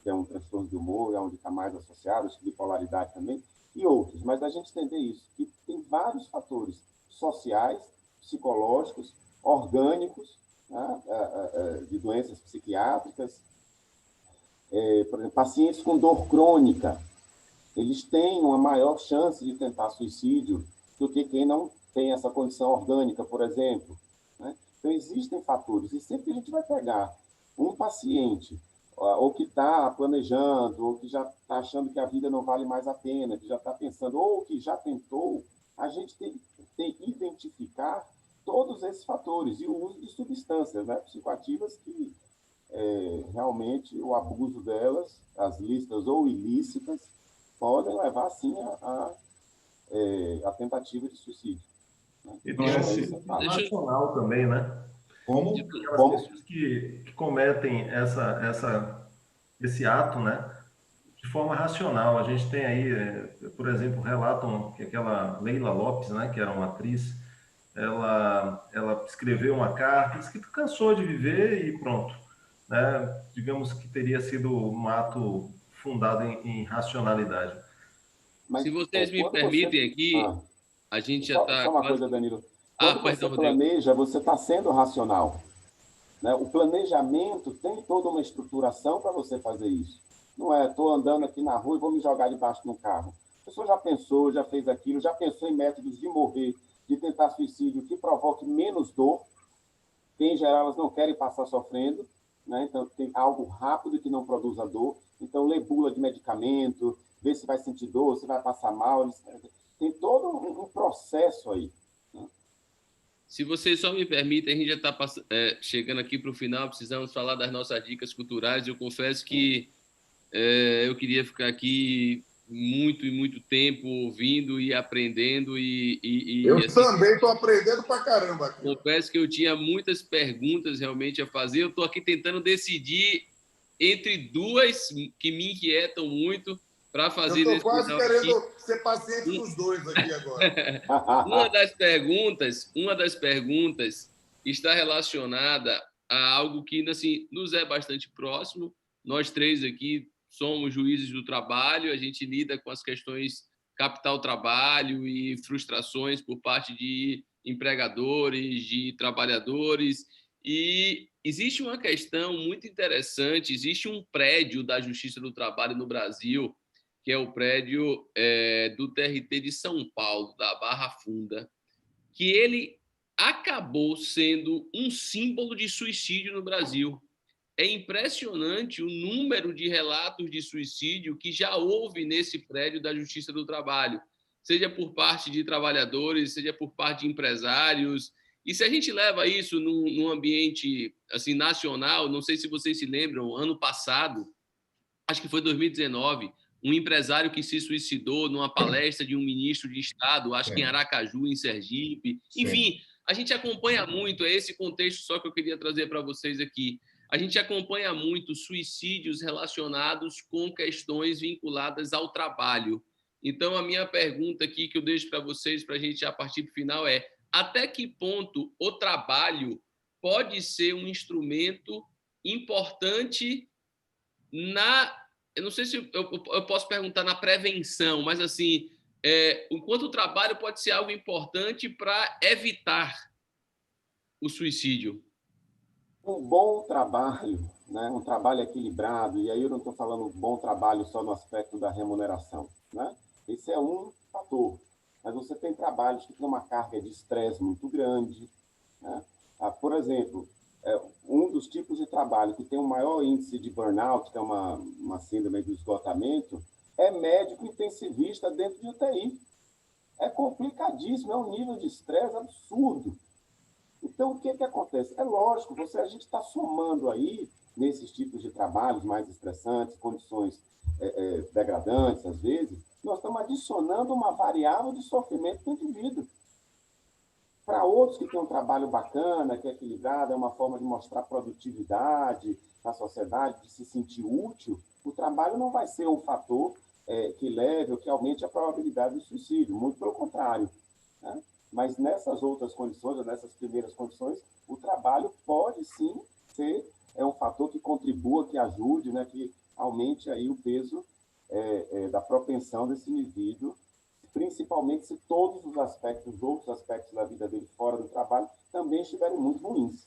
que é um transtorno de humor, é onde está mais associado, acho que bipolaridade também, e outros. Mas a gente entender isso, que tem vários fatores sociais, psicológicos, orgânicos, né, de doenças psiquiátricas. Por exemplo, pacientes com dor crônica, eles têm uma maior chance de tentar suicídio do que quem não tem essa condição orgânica, por exemplo. Né? Então, existem fatores. E sempre que a gente vai pegar um paciente, ou que está planejando, ou que já está achando que a vida não vale mais a pena, que já está pensando, ou que já tentou, a gente tem que identificar todos esses fatores. E o uso de substâncias, né, psicoativas que realmente o abuso delas, as listas ou ilícitas, podem levar, sim, a tentativa de suicídio. Né? E tem uma racional também, né? Como? Aquelas pessoas que cometem esse ato, né? De forma racional. A gente tem aí, por exemplo, relatam que aquela Leila Lopes, né? Que era uma atriz, ela escreveu uma carta, disse que cansou de viver e pronto. Né? Digamos que teria sido um ato fundado em racionalidade. Mas, se vocês me permitem aqui, a gente já está... Só uma coisa, Danilo. Quando você planeja, você está sendo racional. Né? O planejamento tem toda uma estruturação para você fazer isso. Não é, estou andando aqui na rua e vou me jogar debaixo de um carro. A pessoa já pensou, já fez aquilo, já pensou em métodos de morrer, de tentar suicídio que provoque menos dor, que em geral elas não querem passar sofrendo, né? Então tem algo rápido que não produza dor. Então, lê bula de medicamento, vê se vai sentir dor, se vai passar mal. Tem todo um processo aí. Né? Se vocês só me permitem, a gente já está chegando aqui para o final, precisamos falar das nossas dicas culturais. Eu confesso que eu queria ficar aqui muito tempo ouvindo e aprendendo. Eu assim, também estou aprendendo para caramba. Aqui. Confesso que eu tinha muitas perguntas realmente a fazer. Eu estou aqui tentando decidir entre duas que me inquietam muito para fazer. Eu estou quase querendo ser paciente dos dois aqui agora. Uma das perguntas está relacionada a algo que assim, nos é bastante próximo. Nós três aqui somos juízes do trabalho, a gente lida com as questões capital-trabalho e frustrações por parte de empregadores, de trabalhadores. E existe uma questão muito interessante, existe um prédio da Justiça do Trabalho no Brasil, que é o prédio do TRT de São Paulo, da Barra Funda, que ele acabou sendo um símbolo de suicídio no Brasil. É impressionante o número de relatos de suicídio que já houve nesse prédio da Justiça do Trabalho. seja por parte de trabalhadores, seja por parte de empresários. E se a gente leva isso num ambiente assim nacional, não sei se vocês se lembram, ano passado, acho que foi 2019, um empresário que se suicidou numa palestra de um ministro de Estado, acho que em Aracaju, em Sergipe. Enfim, a gente acompanha muito, é esse contexto só que eu queria trazer para vocês aqui. A gente acompanha muito suicídios relacionados com questões vinculadas ao trabalho. Então, a minha pergunta aqui que eu deixo para vocês, para a gente a partir do final, é: até que ponto o trabalho pode ser um instrumento importante eu não sei se eu posso perguntar na prevenção, mas assim, enquanto o trabalho pode ser algo importante para evitar o suicídio? Um bom trabalho, né? Um trabalho equilibrado, e aí eu não estou falando bom trabalho só no aspecto da remuneração, né? Esse é um fator. Mas você tem trabalhos que têm uma carga de estresse muito grande, né? Por exemplo, um dos tipos de trabalho que tem o maior índice de burnout, que é uma síndrome do esgotamento, é médico intensivista dentro de UTI. É complicadíssimo, é um nível de estresse absurdo. Então, o que acontece? É lógico, a gente está somando aí, nesses tipos de trabalhos mais estressantes, condições degradantes, às vezes, nós estamos adicionando uma variável de sofrimento do indivíduo. Para outros que têm um trabalho bacana, que é equilibrado, é uma forma de mostrar produtividade na sociedade, de se sentir útil, o trabalho não vai ser um fator que leve ou que aumente a probabilidade de suicídio, muito pelo contrário, né? Mas nessas outras condições, ou nessas primeiras condições, o trabalho pode sim ser um fator que contribua, que ajude, né, que aumente aí o peso da propensão desse indivíduo, principalmente se todos os outros aspectos da vida dele fora do trabalho também estiverem muito ruins.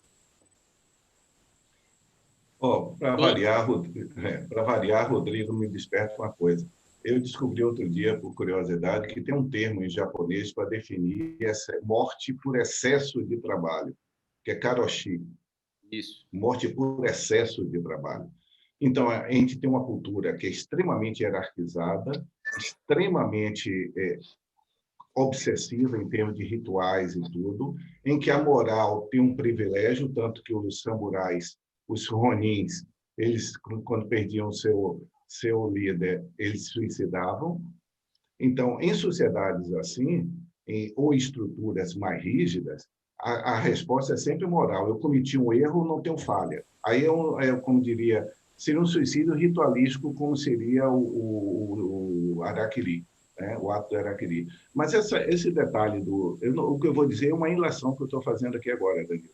Para variar, Rodrigo me desperta uma coisa. Eu descobri outro dia, por curiosidade, que tem um termo em japonês para definir essa morte por excesso de trabalho, que é karoshi. Isso. Morte por excesso de trabalho. Então, a gente tem uma cultura que é extremamente hierarquizada, extremamente obsessiva em termos de rituais e tudo, em que a moral tem um privilégio, tanto que os samurais, os ronins, eles, quando perdiam seu líder, eles se suicidavam. Então, em sociedades assim, ou estruturas mais rígidas, a resposta é sempre moral. Eu cometi um erro, não tenho falha. Aí como diria, seria um suicídio ritualístico, como seria o harakiri, né? O ato do harakiri. Mas esse detalhe o que eu vou dizer é uma ilação que eu estou fazendo aqui agora, Danilo.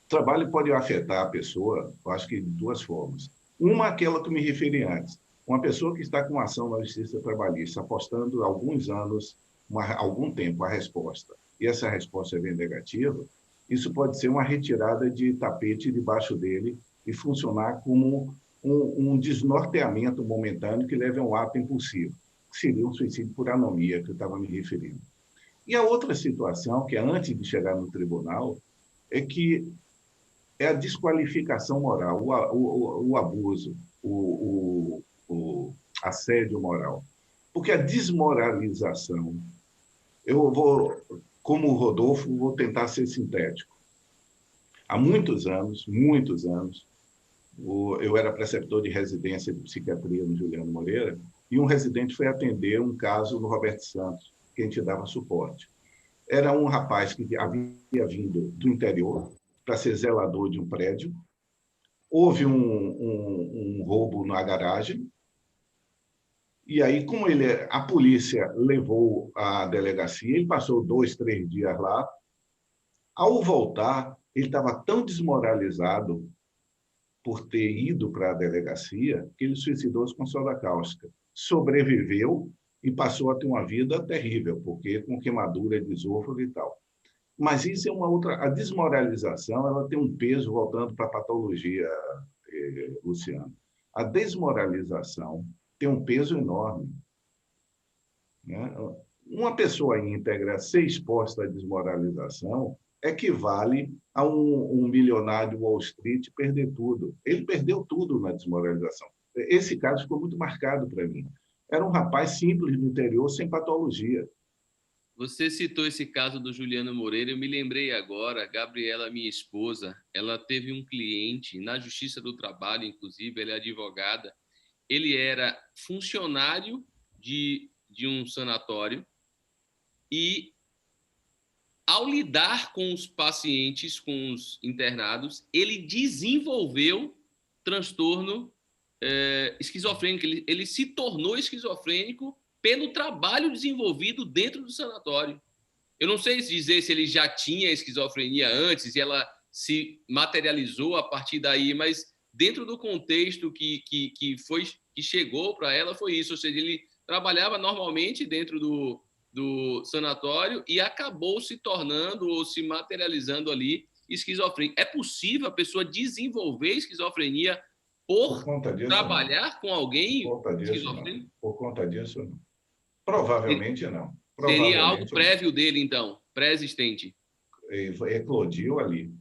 O trabalho pode afetar a pessoa, eu acho que de duas formas. Uma, aquela que eu me referi antes. Uma pessoa que está com uma ação na Justiça Trabalhista, apostando alguns anos, algum tempo, a resposta, e essa resposta é bem negativa, isso pode ser uma retirada de tapete debaixo dele e funcionar como um desnorteamento momentâneo que leve a um ato impulsivo, que seria um suicídio por anomia, que eu estava me referindo. E a outra situação, que é antes de chegar no tribunal, é que é a desqualificação moral, o abuso, o assédio moral. Porque a desmoralização, eu vou, como o Rodolfo, vou tentar ser sintético. Há muitos anos, eu era preceptor de residência de psiquiatria no Juliano Moreira, e um residente foi atender um caso no Roberto Santos, que a gente dava suporte. Era um rapaz que havia vindo do interior para ser zelador de um prédio. Houve um roubo na garagem. E aí, como a polícia levou à delegacia, ele passou 2, 3 dias lá. Ao voltar, ele estava tão desmoralizado por ter ido para a delegacia que ele suicidou-se com soda cáustica. Sobreviveu e passou a ter uma vida terrível, porque com queimadura de esôfago e tal. Mas isso é uma outra... A desmoralização ela tem um peso, voltando para a patologia, Luciano. A desmoralização tem um peso enorme, né? Uma pessoa íntegra ser exposta à desmoralização equivale a um milionário de Wall Street perder tudo. Ele perdeu tudo na desmoralização. Esse caso ficou muito marcado para mim. Era um rapaz simples do interior, sem patologia. Você citou esse caso do Juliano Moreira, eu me lembrei agora, a Gabriela, minha esposa, ela teve um cliente na Justiça do Trabalho, inclusive, ela é advogada, ele era funcionário de um sanatório e, ao lidar com os pacientes, com os internados, ele desenvolveu transtorno esquizofrênico, ele se tornou esquizofrênico pelo trabalho desenvolvido dentro do sanatório. Eu não sei dizer se ele já tinha esquizofrenia antes e ela se materializou a partir daí, mas dentro do contexto que chegou para ela foi isso, ou seja, ele trabalhava normalmente dentro do sanatório e acabou se tornando ou se materializando ali esquizofrênico. É possível a pessoa desenvolver esquizofrenia por conta disso, trabalhar não. com alguém Por conta disso, esquizofrênico? não. Por conta disso, não. Provavelmente não. Seria algo Provavelmente prévio dele, então, pré-existente. eclodiu ali.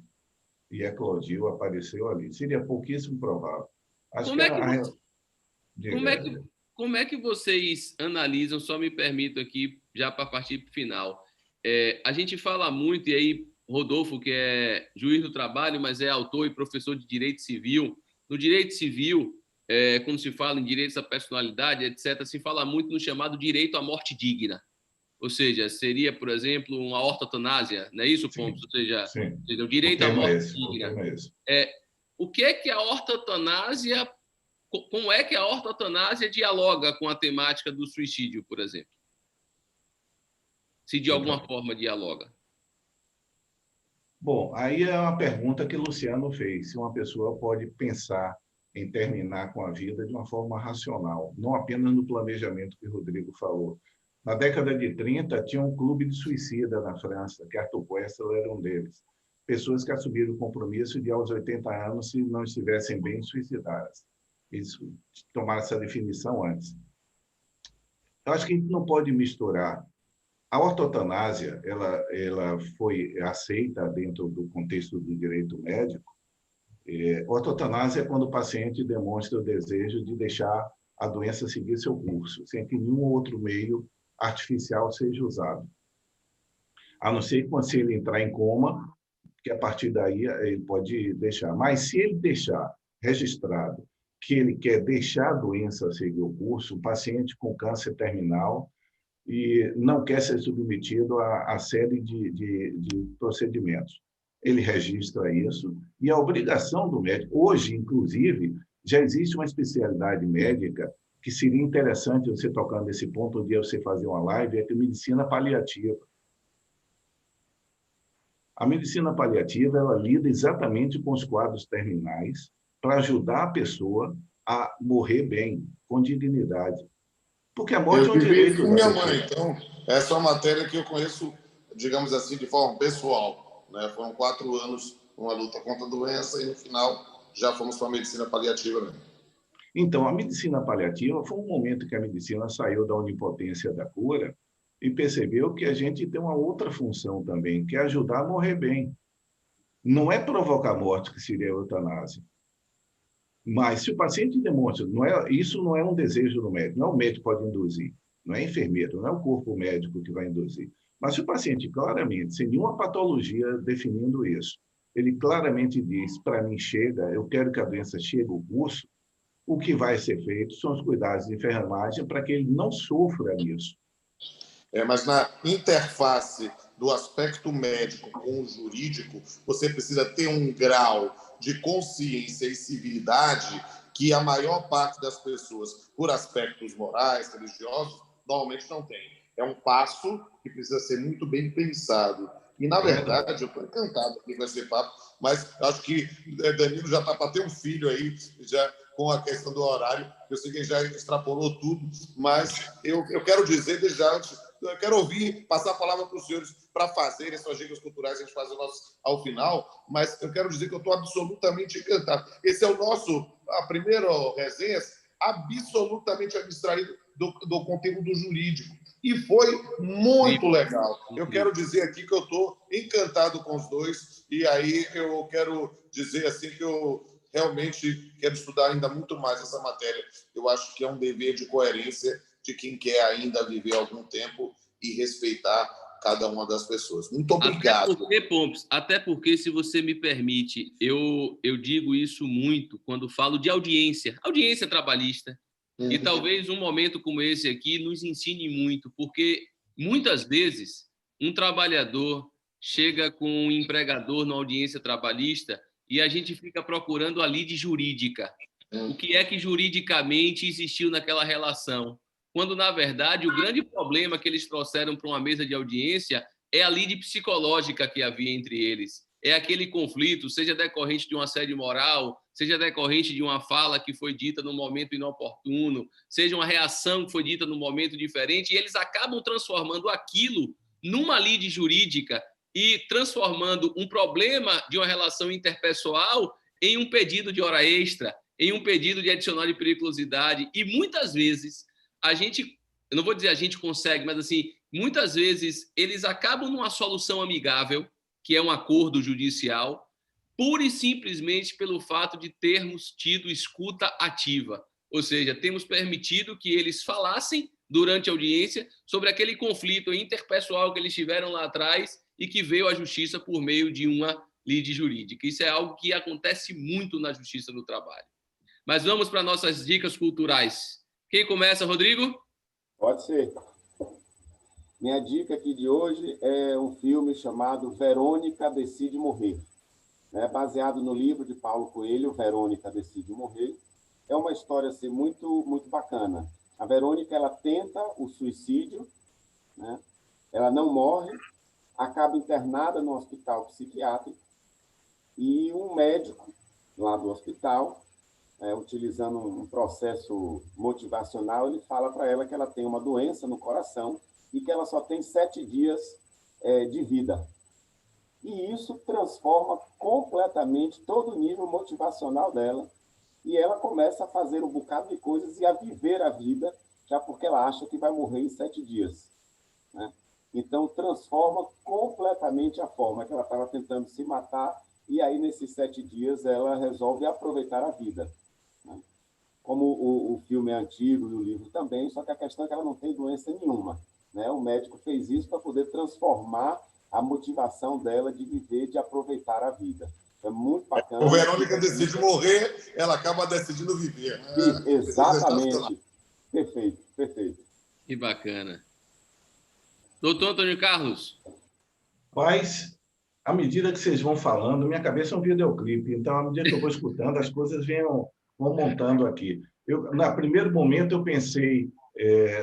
E eclodiu, apareceu ali. Seria pouquíssimo provável. Acho que como é que vocês analisam, só me permito aqui, já para partir para o final, a gente fala muito, e aí Rodolfo, que é juiz do trabalho, mas é autor e professor de direito civil, no direito civil, quando se fala em direitos à personalidade, etc., se fala muito no chamado direito à morte digna. Ou seja, seria, por exemplo, uma ortotanásia, não é isso, Pompos? Ou seja, o direito à morte digna. O que é que a ortotanásia, como é que a ortotanásia dialoga com a temática do suicídio, por exemplo? Se de alguma forma dialoga. Bom, aí é uma pergunta que o Luciano fez. Se uma pessoa pode pensar em terminar com a vida de uma forma racional, não apenas no planejamento que o Rodrigo falou. Na década de 30, tinha um clube de suicida na França, que Arthur Koestler era um deles. Pessoas que assumiram o compromisso de, aos 80 anos, se não estivessem bem, suicidadas. Eles tomaram essa definição antes. Eu acho que a gente não pode misturar. A ortotanásia, ela foi aceita dentro do contexto do direito médico. Ortotanásia é quando o paciente demonstra o desejo de deixar a doença seguir seu curso, sem que nenhum outro meio artificial seja usado. A não ser quando ele entrar em coma, que a partir daí ele pode deixar. Mas se ele deixar registrado que ele quer deixar a doença seguir o curso, o paciente com câncer terminal e não quer ser submetido a série de procedimentos. Ele registra isso e a obrigação do médico, hoje, inclusive, já existe uma especialidade médica que seria interessante você tocando nesse ponto, um dia você fazer uma live, é que medicina paliativa. A medicina paliativa, ela lida exatamente com os quadros terminais para ajudar a pessoa a morrer bem, com dignidade. Porque a morte é um direito com minha mãe, então, essa é uma matéria que eu conheço, digamos assim, de forma pessoal, né? Foram 4 anos numa luta contra a doença e, no final, já fomos para a medicina paliativa mesmo. Então, a medicina paliativa foi um momento que a medicina saiu da onipotência da cura e percebeu que a gente tem uma outra função também, que é ajudar a morrer bem. Não é provocar morte, que seria a eutanásia. Mas se o paciente demonstra, isso não é um desejo do médico, não é o médico que pode induzir, não é enfermeiro, não é o corpo médico que vai induzir. Mas se o paciente claramente, sem nenhuma patologia definindo isso, ele claramente diz, para mim chega, eu quero que a doença chegue ao curso, o que vai ser feito são os cuidados de enfermagem para que ele não sofra nisso. Mas na interface do aspecto médico com o jurídico, você precisa ter um grau de consciência e civilidade que a maior parte das pessoas, por aspectos morais, religiosos, normalmente não tem. É um passo que precisa ser muito bem pensado. E, na verdade, eu estou encantado aqui com esse papo, mas acho que Danilo já está para ter um filho aí, já com a questão do horário. Eu sei que ele já extrapolou tudo, mas eu quero dizer, desde já antes, eu quero ouvir, passar a palavra para os senhores para fazerem suas dicas culturais, a gente faz o nosso ao final, mas eu quero dizer que eu estou absolutamente encantado. Esse é a primeira resenha, absolutamente abstraído do conteúdo jurídico. E foi muito legal. Eu quero dizer aqui que eu estou encantado com os dois, e aí eu quero dizer assim que eu realmente quero estudar ainda muito mais essa matéria. Eu acho que é um dever de coerência de quem quer ainda viver algum tempo e respeitar cada uma das pessoas. Muito obrigado. Até porque, se você me permite, eu digo isso muito quando falo de audiência trabalhista. E talvez um momento como esse aqui nos ensine muito, porque muitas vezes um trabalhador chega com um empregador na audiência trabalhista e a gente fica procurando a lide jurídica. O que é que juridicamente existiu naquela relação? Quando, na verdade, o grande problema que eles trouxeram para uma mesa de audiência é a lide psicológica que havia entre eles. É aquele conflito, seja decorrente de um assédio moral, seja decorrente de uma fala que foi dita no momento inoportuno, seja uma reação que foi dita num momento diferente, e eles acabam transformando aquilo numa lide jurídica e transformando um problema de uma relação interpessoal em um pedido de hora extra, em um pedido de adicional de periculosidade. E muitas vezes a gente, eu não vou dizer a gente consegue, mas assim, muitas vezes eles acabam numa solução amigável, que é um acordo judicial, pura e simplesmente pelo fato de termos tido escuta ativa. Ou seja, temos permitido que eles falassem durante a audiência sobre aquele conflito interpessoal que eles tiveram lá atrás e que veio à justiça por meio de uma lide jurídica. Isso é algo que acontece muito na justiça do trabalho. Mas vamos para nossas dicas culturais. Quem começa, Rodrigo? Pode ser. Minha dica aqui de hoje é um filme chamado Verônica Decide Morrer. É baseado no livro de Paulo Coelho, Verônica Decide Morrer. É uma história assim, muito, muito bacana. A Verônica, ela tenta o suicídio, né? Ela não morre, acaba internada no hospital psiquiátrico e um médico lá do hospital, utilizando um processo motivacional, ele fala para ela que ela tem uma doença no coração e que ela só tem 7 dias de vida. E isso transforma completamente todo o nível motivacional dela e ela começa a fazer um bocado de coisas e a viver a vida, já porque ela acha que vai morrer em 7 dias. Né? Então, transforma completamente a forma que ela estava tentando se matar e aí, nesses 7 dias, ela resolve aproveitar a vida. Né? Como o filme é antigo e o livro também, só que a questão é que ela não tem doença nenhuma. Né? O médico fez isso para poder transformar a motivação dela de viver, de aproveitar a vida. É muito bacana. O Verônica decide morrer, ela acaba decidindo viver. Exatamente. Perfeito, perfeito. Que bacana. Doutor Antônio Carlos. Mas, à medida que vocês vão falando, minha cabeça é um videoclipe. Então, à medida que eu vou escutando, as coisas vão montando aqui. No primeiro momento, eu pensei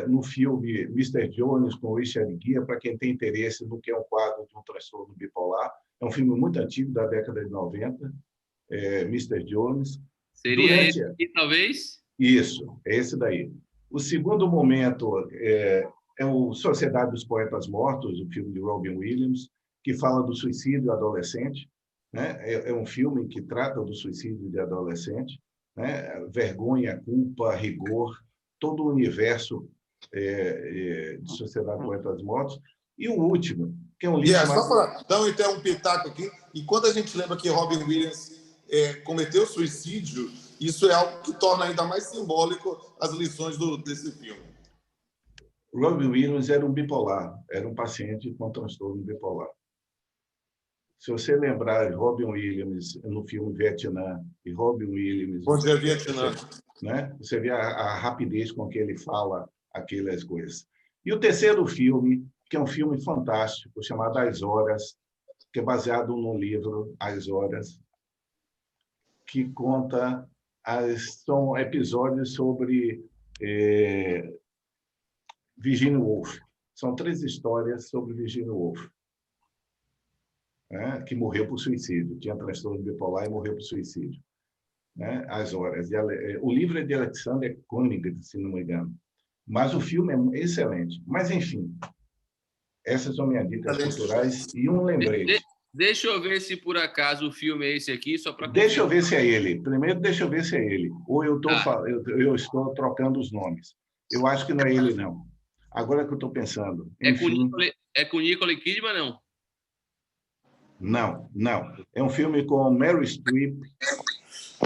no filme Mr. Jones, com Richard Gere, para quem tem interesse no que é um quadro de um transtorno bipolar. É um filme muito antigo, da década de 90, Mr. Jones. Seria esse aqui, talvez? Isso, é esse daí. O segundo momento é o Sociedade dos Poetas Mortos, o filme de Robin Williams, que fala do suicídio adolescente. Né? É um filme que trata do suicídio de adolescente. Né? Vergonha, culpa, rigor, todo o universo de Sociedade dos Poetas Mortos. E o último, que é um livro... Só para dar um pitaco aqui, e quando a gente lembra que Robin Williams cometeu suicídio, isso é algo que torna ainda mais simbólico as lições desse filme. Robin Williams era um bipolar, era um paciente com transtorno bipolar. Se você lembrar Robin Williams no filme Vietnã e Robin Williams... Bom dia, Vietnã. Né? Você vê a rapidez com que ele fala aquelas coisas. E o terceiro filme, que é um filme fantástico, chamado As Horas, que é baseado no livro As Horas, que conta... são episódios sobre Virginia Woolf. São 3 histórias sobre Virginia Woolf, né? Que morreu por suicídio, tinha transtorno bipolar e morreu por suicídio. Né? As Horas. O livro é de Alexander Koenig, se não me engano. Mas o filme é excelente. Mas, enfim, essas são minhas dicas culturais e um lembrete. Deixa eu ver se, por acaso, o filme é esse aqui, só para... Deixa eu ver se é ele. Primeiro, deixa eu ver se é ele. Ou eu estou trocando os nomes. Eu acho que não é ele, não. Agora que eu estou pensando. Enfim... É com Nicole Kidman, não? Não. É um filme com Meryl Streep.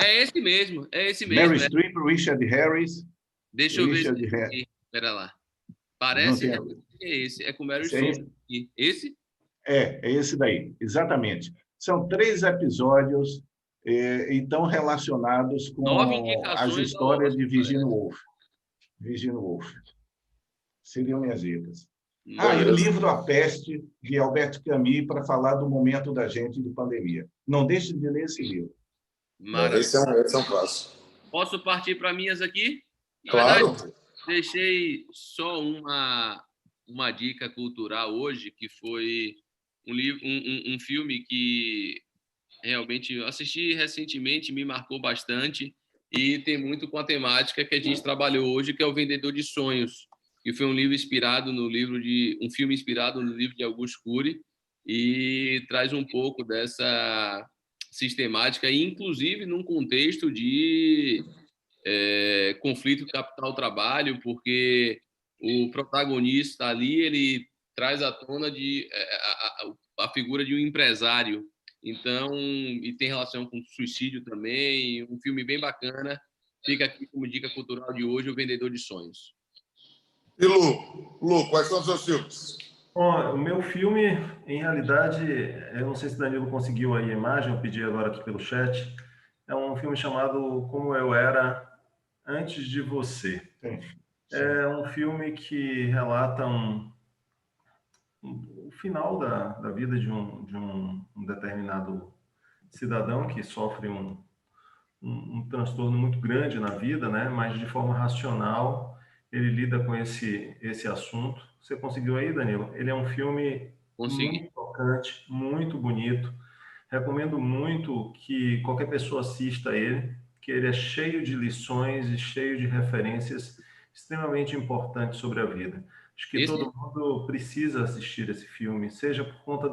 É esse mesmo. Meryl Streep, Richard Harris. Deixa eu ver se... Espera lá. Parece esse. É com Mary Souza. Esse? É esse daí, exatamente. São 3 episódios, então, relacionados 9 com as indicações ao histórias de Oscar, Virginia parece. Woolf. Virginia Woolf. Seriam minhas dicas. E Beleza. o livro A Peste, de Albert Camus, para falar do momento da gente de pandemia. Não deixe de ler esse livro. Maravilha. Esse é um clássico. Posso partir para minhas aqui? Na Claro. verdade, deixei só uma dica cultural hoje, que foi um filme que realmente eu assisti recentemente, me marcou bastante e tem muito com a temática que a gente trabalhou hoje, que é O Vendedor de Sonhos, que foi um filme inspirado no livro de Auguste Cury, e traz um pouco dessa sistemática, inclusive num contexto de conflito capital-trabalho, porque o protagonista ali, ele traz à tona a figura de um empresário. Então, e tem relação com suicídio também, um filme bem bacana. Fica aqui como dica cultural de hoje, O Vendedor de Sonhos. E Lu, quais são os seus filmes? Bom, o meu filme, em realidade, eu não sei se o Danilo conseguiu aí a imagem, eu pedi agora aqui pelo chat, é um filme chamado Como Eu Era Antes de Você. Sim. É um filme que relata o final da vida de um determinado cidadão que sofre um transtorno muito grande na vida, né? Mas de forma racional ele lida com esse assunto. Você conseguiu aí, Danilo? Ele é um filme muito tocante, muito bonito. Recomendo muito que qualquer pessoa assista a ele, que ele é cheio de lições e cheio de referências extremamente importantes sobre a vida. Acho que todo mundo precisa assistir esse filme, seja por conta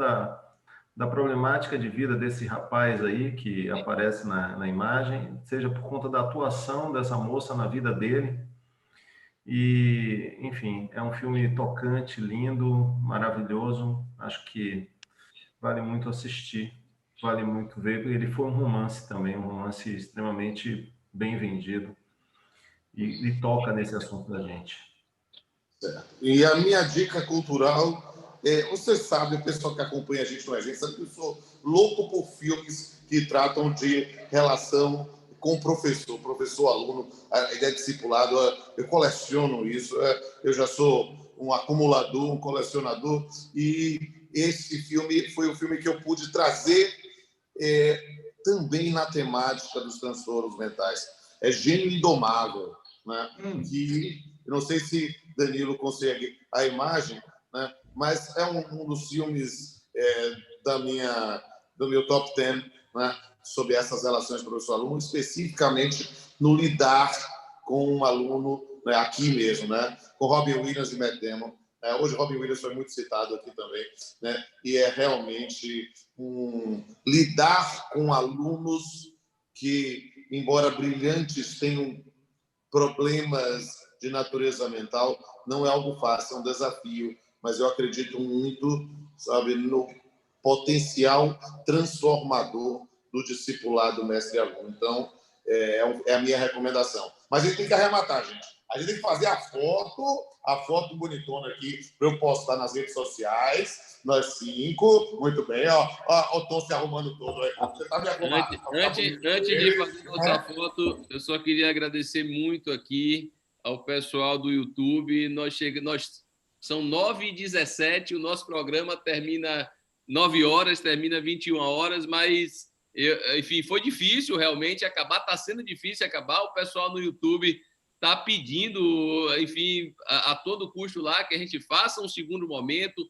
da problemática de vida desse rapaz aí que aparece na imagem, seja por conta da atuação dessa moça na vida dele. E, enfim, é um filme tocante, lindo, maravilhoso. Acho que vale muito assistir, vale muito ver. Ele foi um romance também, um romance extremamente bem vendido e toca nesse assunto da gente. Certo. E a minha dica cultural, você sabe, o pessoal que acompanha a gente no evento, sabe que eu sou louco por filmes que tratam de relação com o professor-aluno, a ideia de discipulado. Eu coleciono isso, eu já sou um acumulador, um colecionador, e esse filme foi o filme que eu pude trazer também na temática dos transtornos mentais. É Gênio Indomável, né? Que eu não sei se Danilo consegue a imagem, né? Mas é um dos filmes do meu top 10, né? Sobre essas relações professor-aluno, especificamente no lidar com um aluno, né? Aqui mesmo, né? Com Robin Williams e Matt Damon. Hoje Robin Williams foi muito citado aqui também, né? E é realmente lidar com alunos que, embora brilhantes, tenham problemas de natureza mental, não é algo fácil, é um desafio, mas eu acredito muito, sabe, no potencial transformador do discipulado mestre-aluno. Então, é a minha recomendação. Mas a gente tem que arrematar, gente. A gente tem que fazer a foto bonitona aqui para eu postar nas redes sociais. Nós 5, muito bem, ó. O Tom se arrumando todo aí. Você tá me arrumando. Antes de fazer nossa foto, eu só queria agradecer muito aqui ao pessoal do YouTube. São 9h17, o nosso programa termina 9 horas, termina 21 horas, mas, enfim, foi difícil realmente acabar, está sendo difícil acabar. O pessoal no YouTube está pedindo, enfim, a todo custo lá que a gente faça um segundo momento.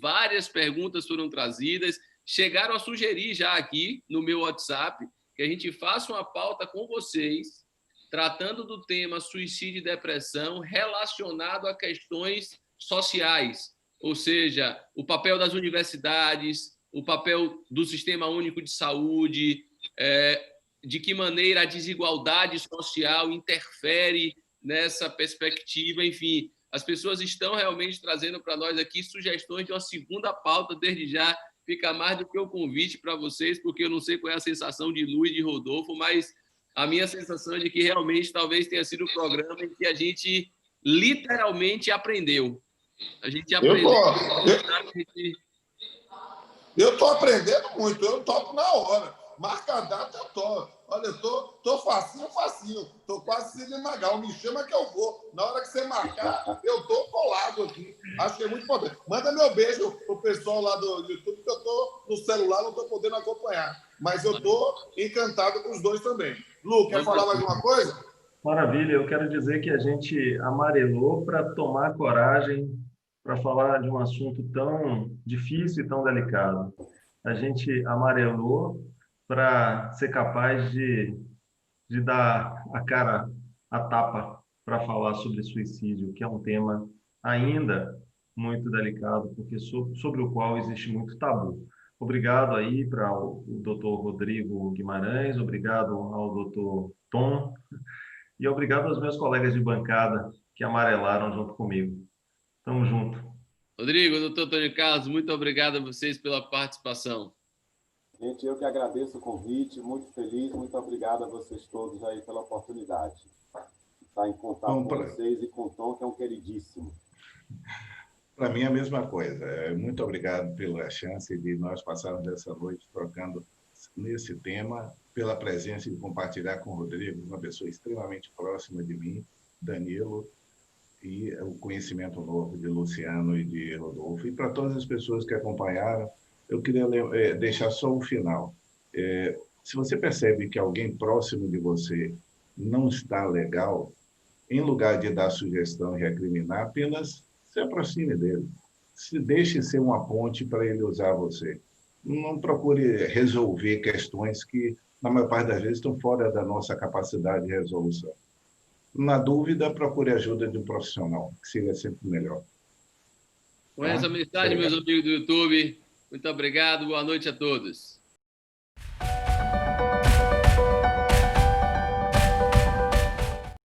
Várias perguntas foram trazidas, chegaram a sugerir já aqui no meu WhatsApp que a gente faça uma pauta com vocês, tratando do tema suicídio e depressão relacionado a questões sociais, ou seja, o papel das universidades, o papel do Sistema Único de Saúde, de que maneira a desigualdade social interfere nessa perspectiva. Enfim, as pessoas estão realmente trazendo para nós aqui sugestões de uma segunda pauta. Desde já fica mais do que o convite para vocês, porque eu não sei qual é a sensação de Lu e de Rodolfo, mas a minha sensação é de que realmente talvez tenha sido um programa em que a gente literalmente aprendeu. A gente Eu aprendeu. estou aprendendo muito, eu topo na hora. Marca a data, eu topo. Olha, eu tô facinho. Tô quase Sidney Magal. Me chama que eu vou. Na hora que você marcar, eu tô colado aqui. Acho que é muito importante. Manda meu beijo pro pessoal lá do YouTube, que eu tô no celular, não tô podendo acompanhar. Mas eu tô encantado com os dois também. Lu, quer falar mais uma coisa? Maravilha, eu quero dizer que a gente amarelou para tomar coragem para falar de um assunto tão difícil e tão delicado. A gente amarelou para ser capaz de dar a cara a tapa para falar sobre suicídio, que é um tema ainda muito delicado, porque sobre o qual existe muito tabu. Obrigado aí para o Dr. Rodrigo Guimarães, obrigado ao Dr. Tom, e obrigado aos meus colegas de bancada que amarelaram junto comigo. Tamo junto. Rodrigo, doutor Antônio Carlos, muito obrigado a vocês pela participação. Gente, eu que agradeço o convite, muito feliz, muito obrigado a vocês todos aí pela oportunidade de estar em contato com vocês e com o Tom, que é um queridíssimo. Para mim, a mesma coisa. Muito obrigado pela chance de nós passarmos essa noite trocando nesse tema, pela presença de compartilhar com o Rodrigo, uma pessoa extremamente próxima de mim, Danilo, e o conhecimento novo de Luciano e de Rodolfo. E para todas as pessoas que acompanharam, eu queria deixar só o final. Se você percebe que alguém próximo de você não está legal, em lugar de dar sugestão e recriminar, apenas se aproxime dele. Se deixe ser uma ponte para ele usar você. Não procure resolver questões que, na maior parte das vezes, estão fora da nossa capacidade de resolução. Na dúvida, procure a ajuda de um profissional, que seria sempre melhor. Com essa mensagem, meus amigos do YouTube, muito obrigado, boa noite a todos.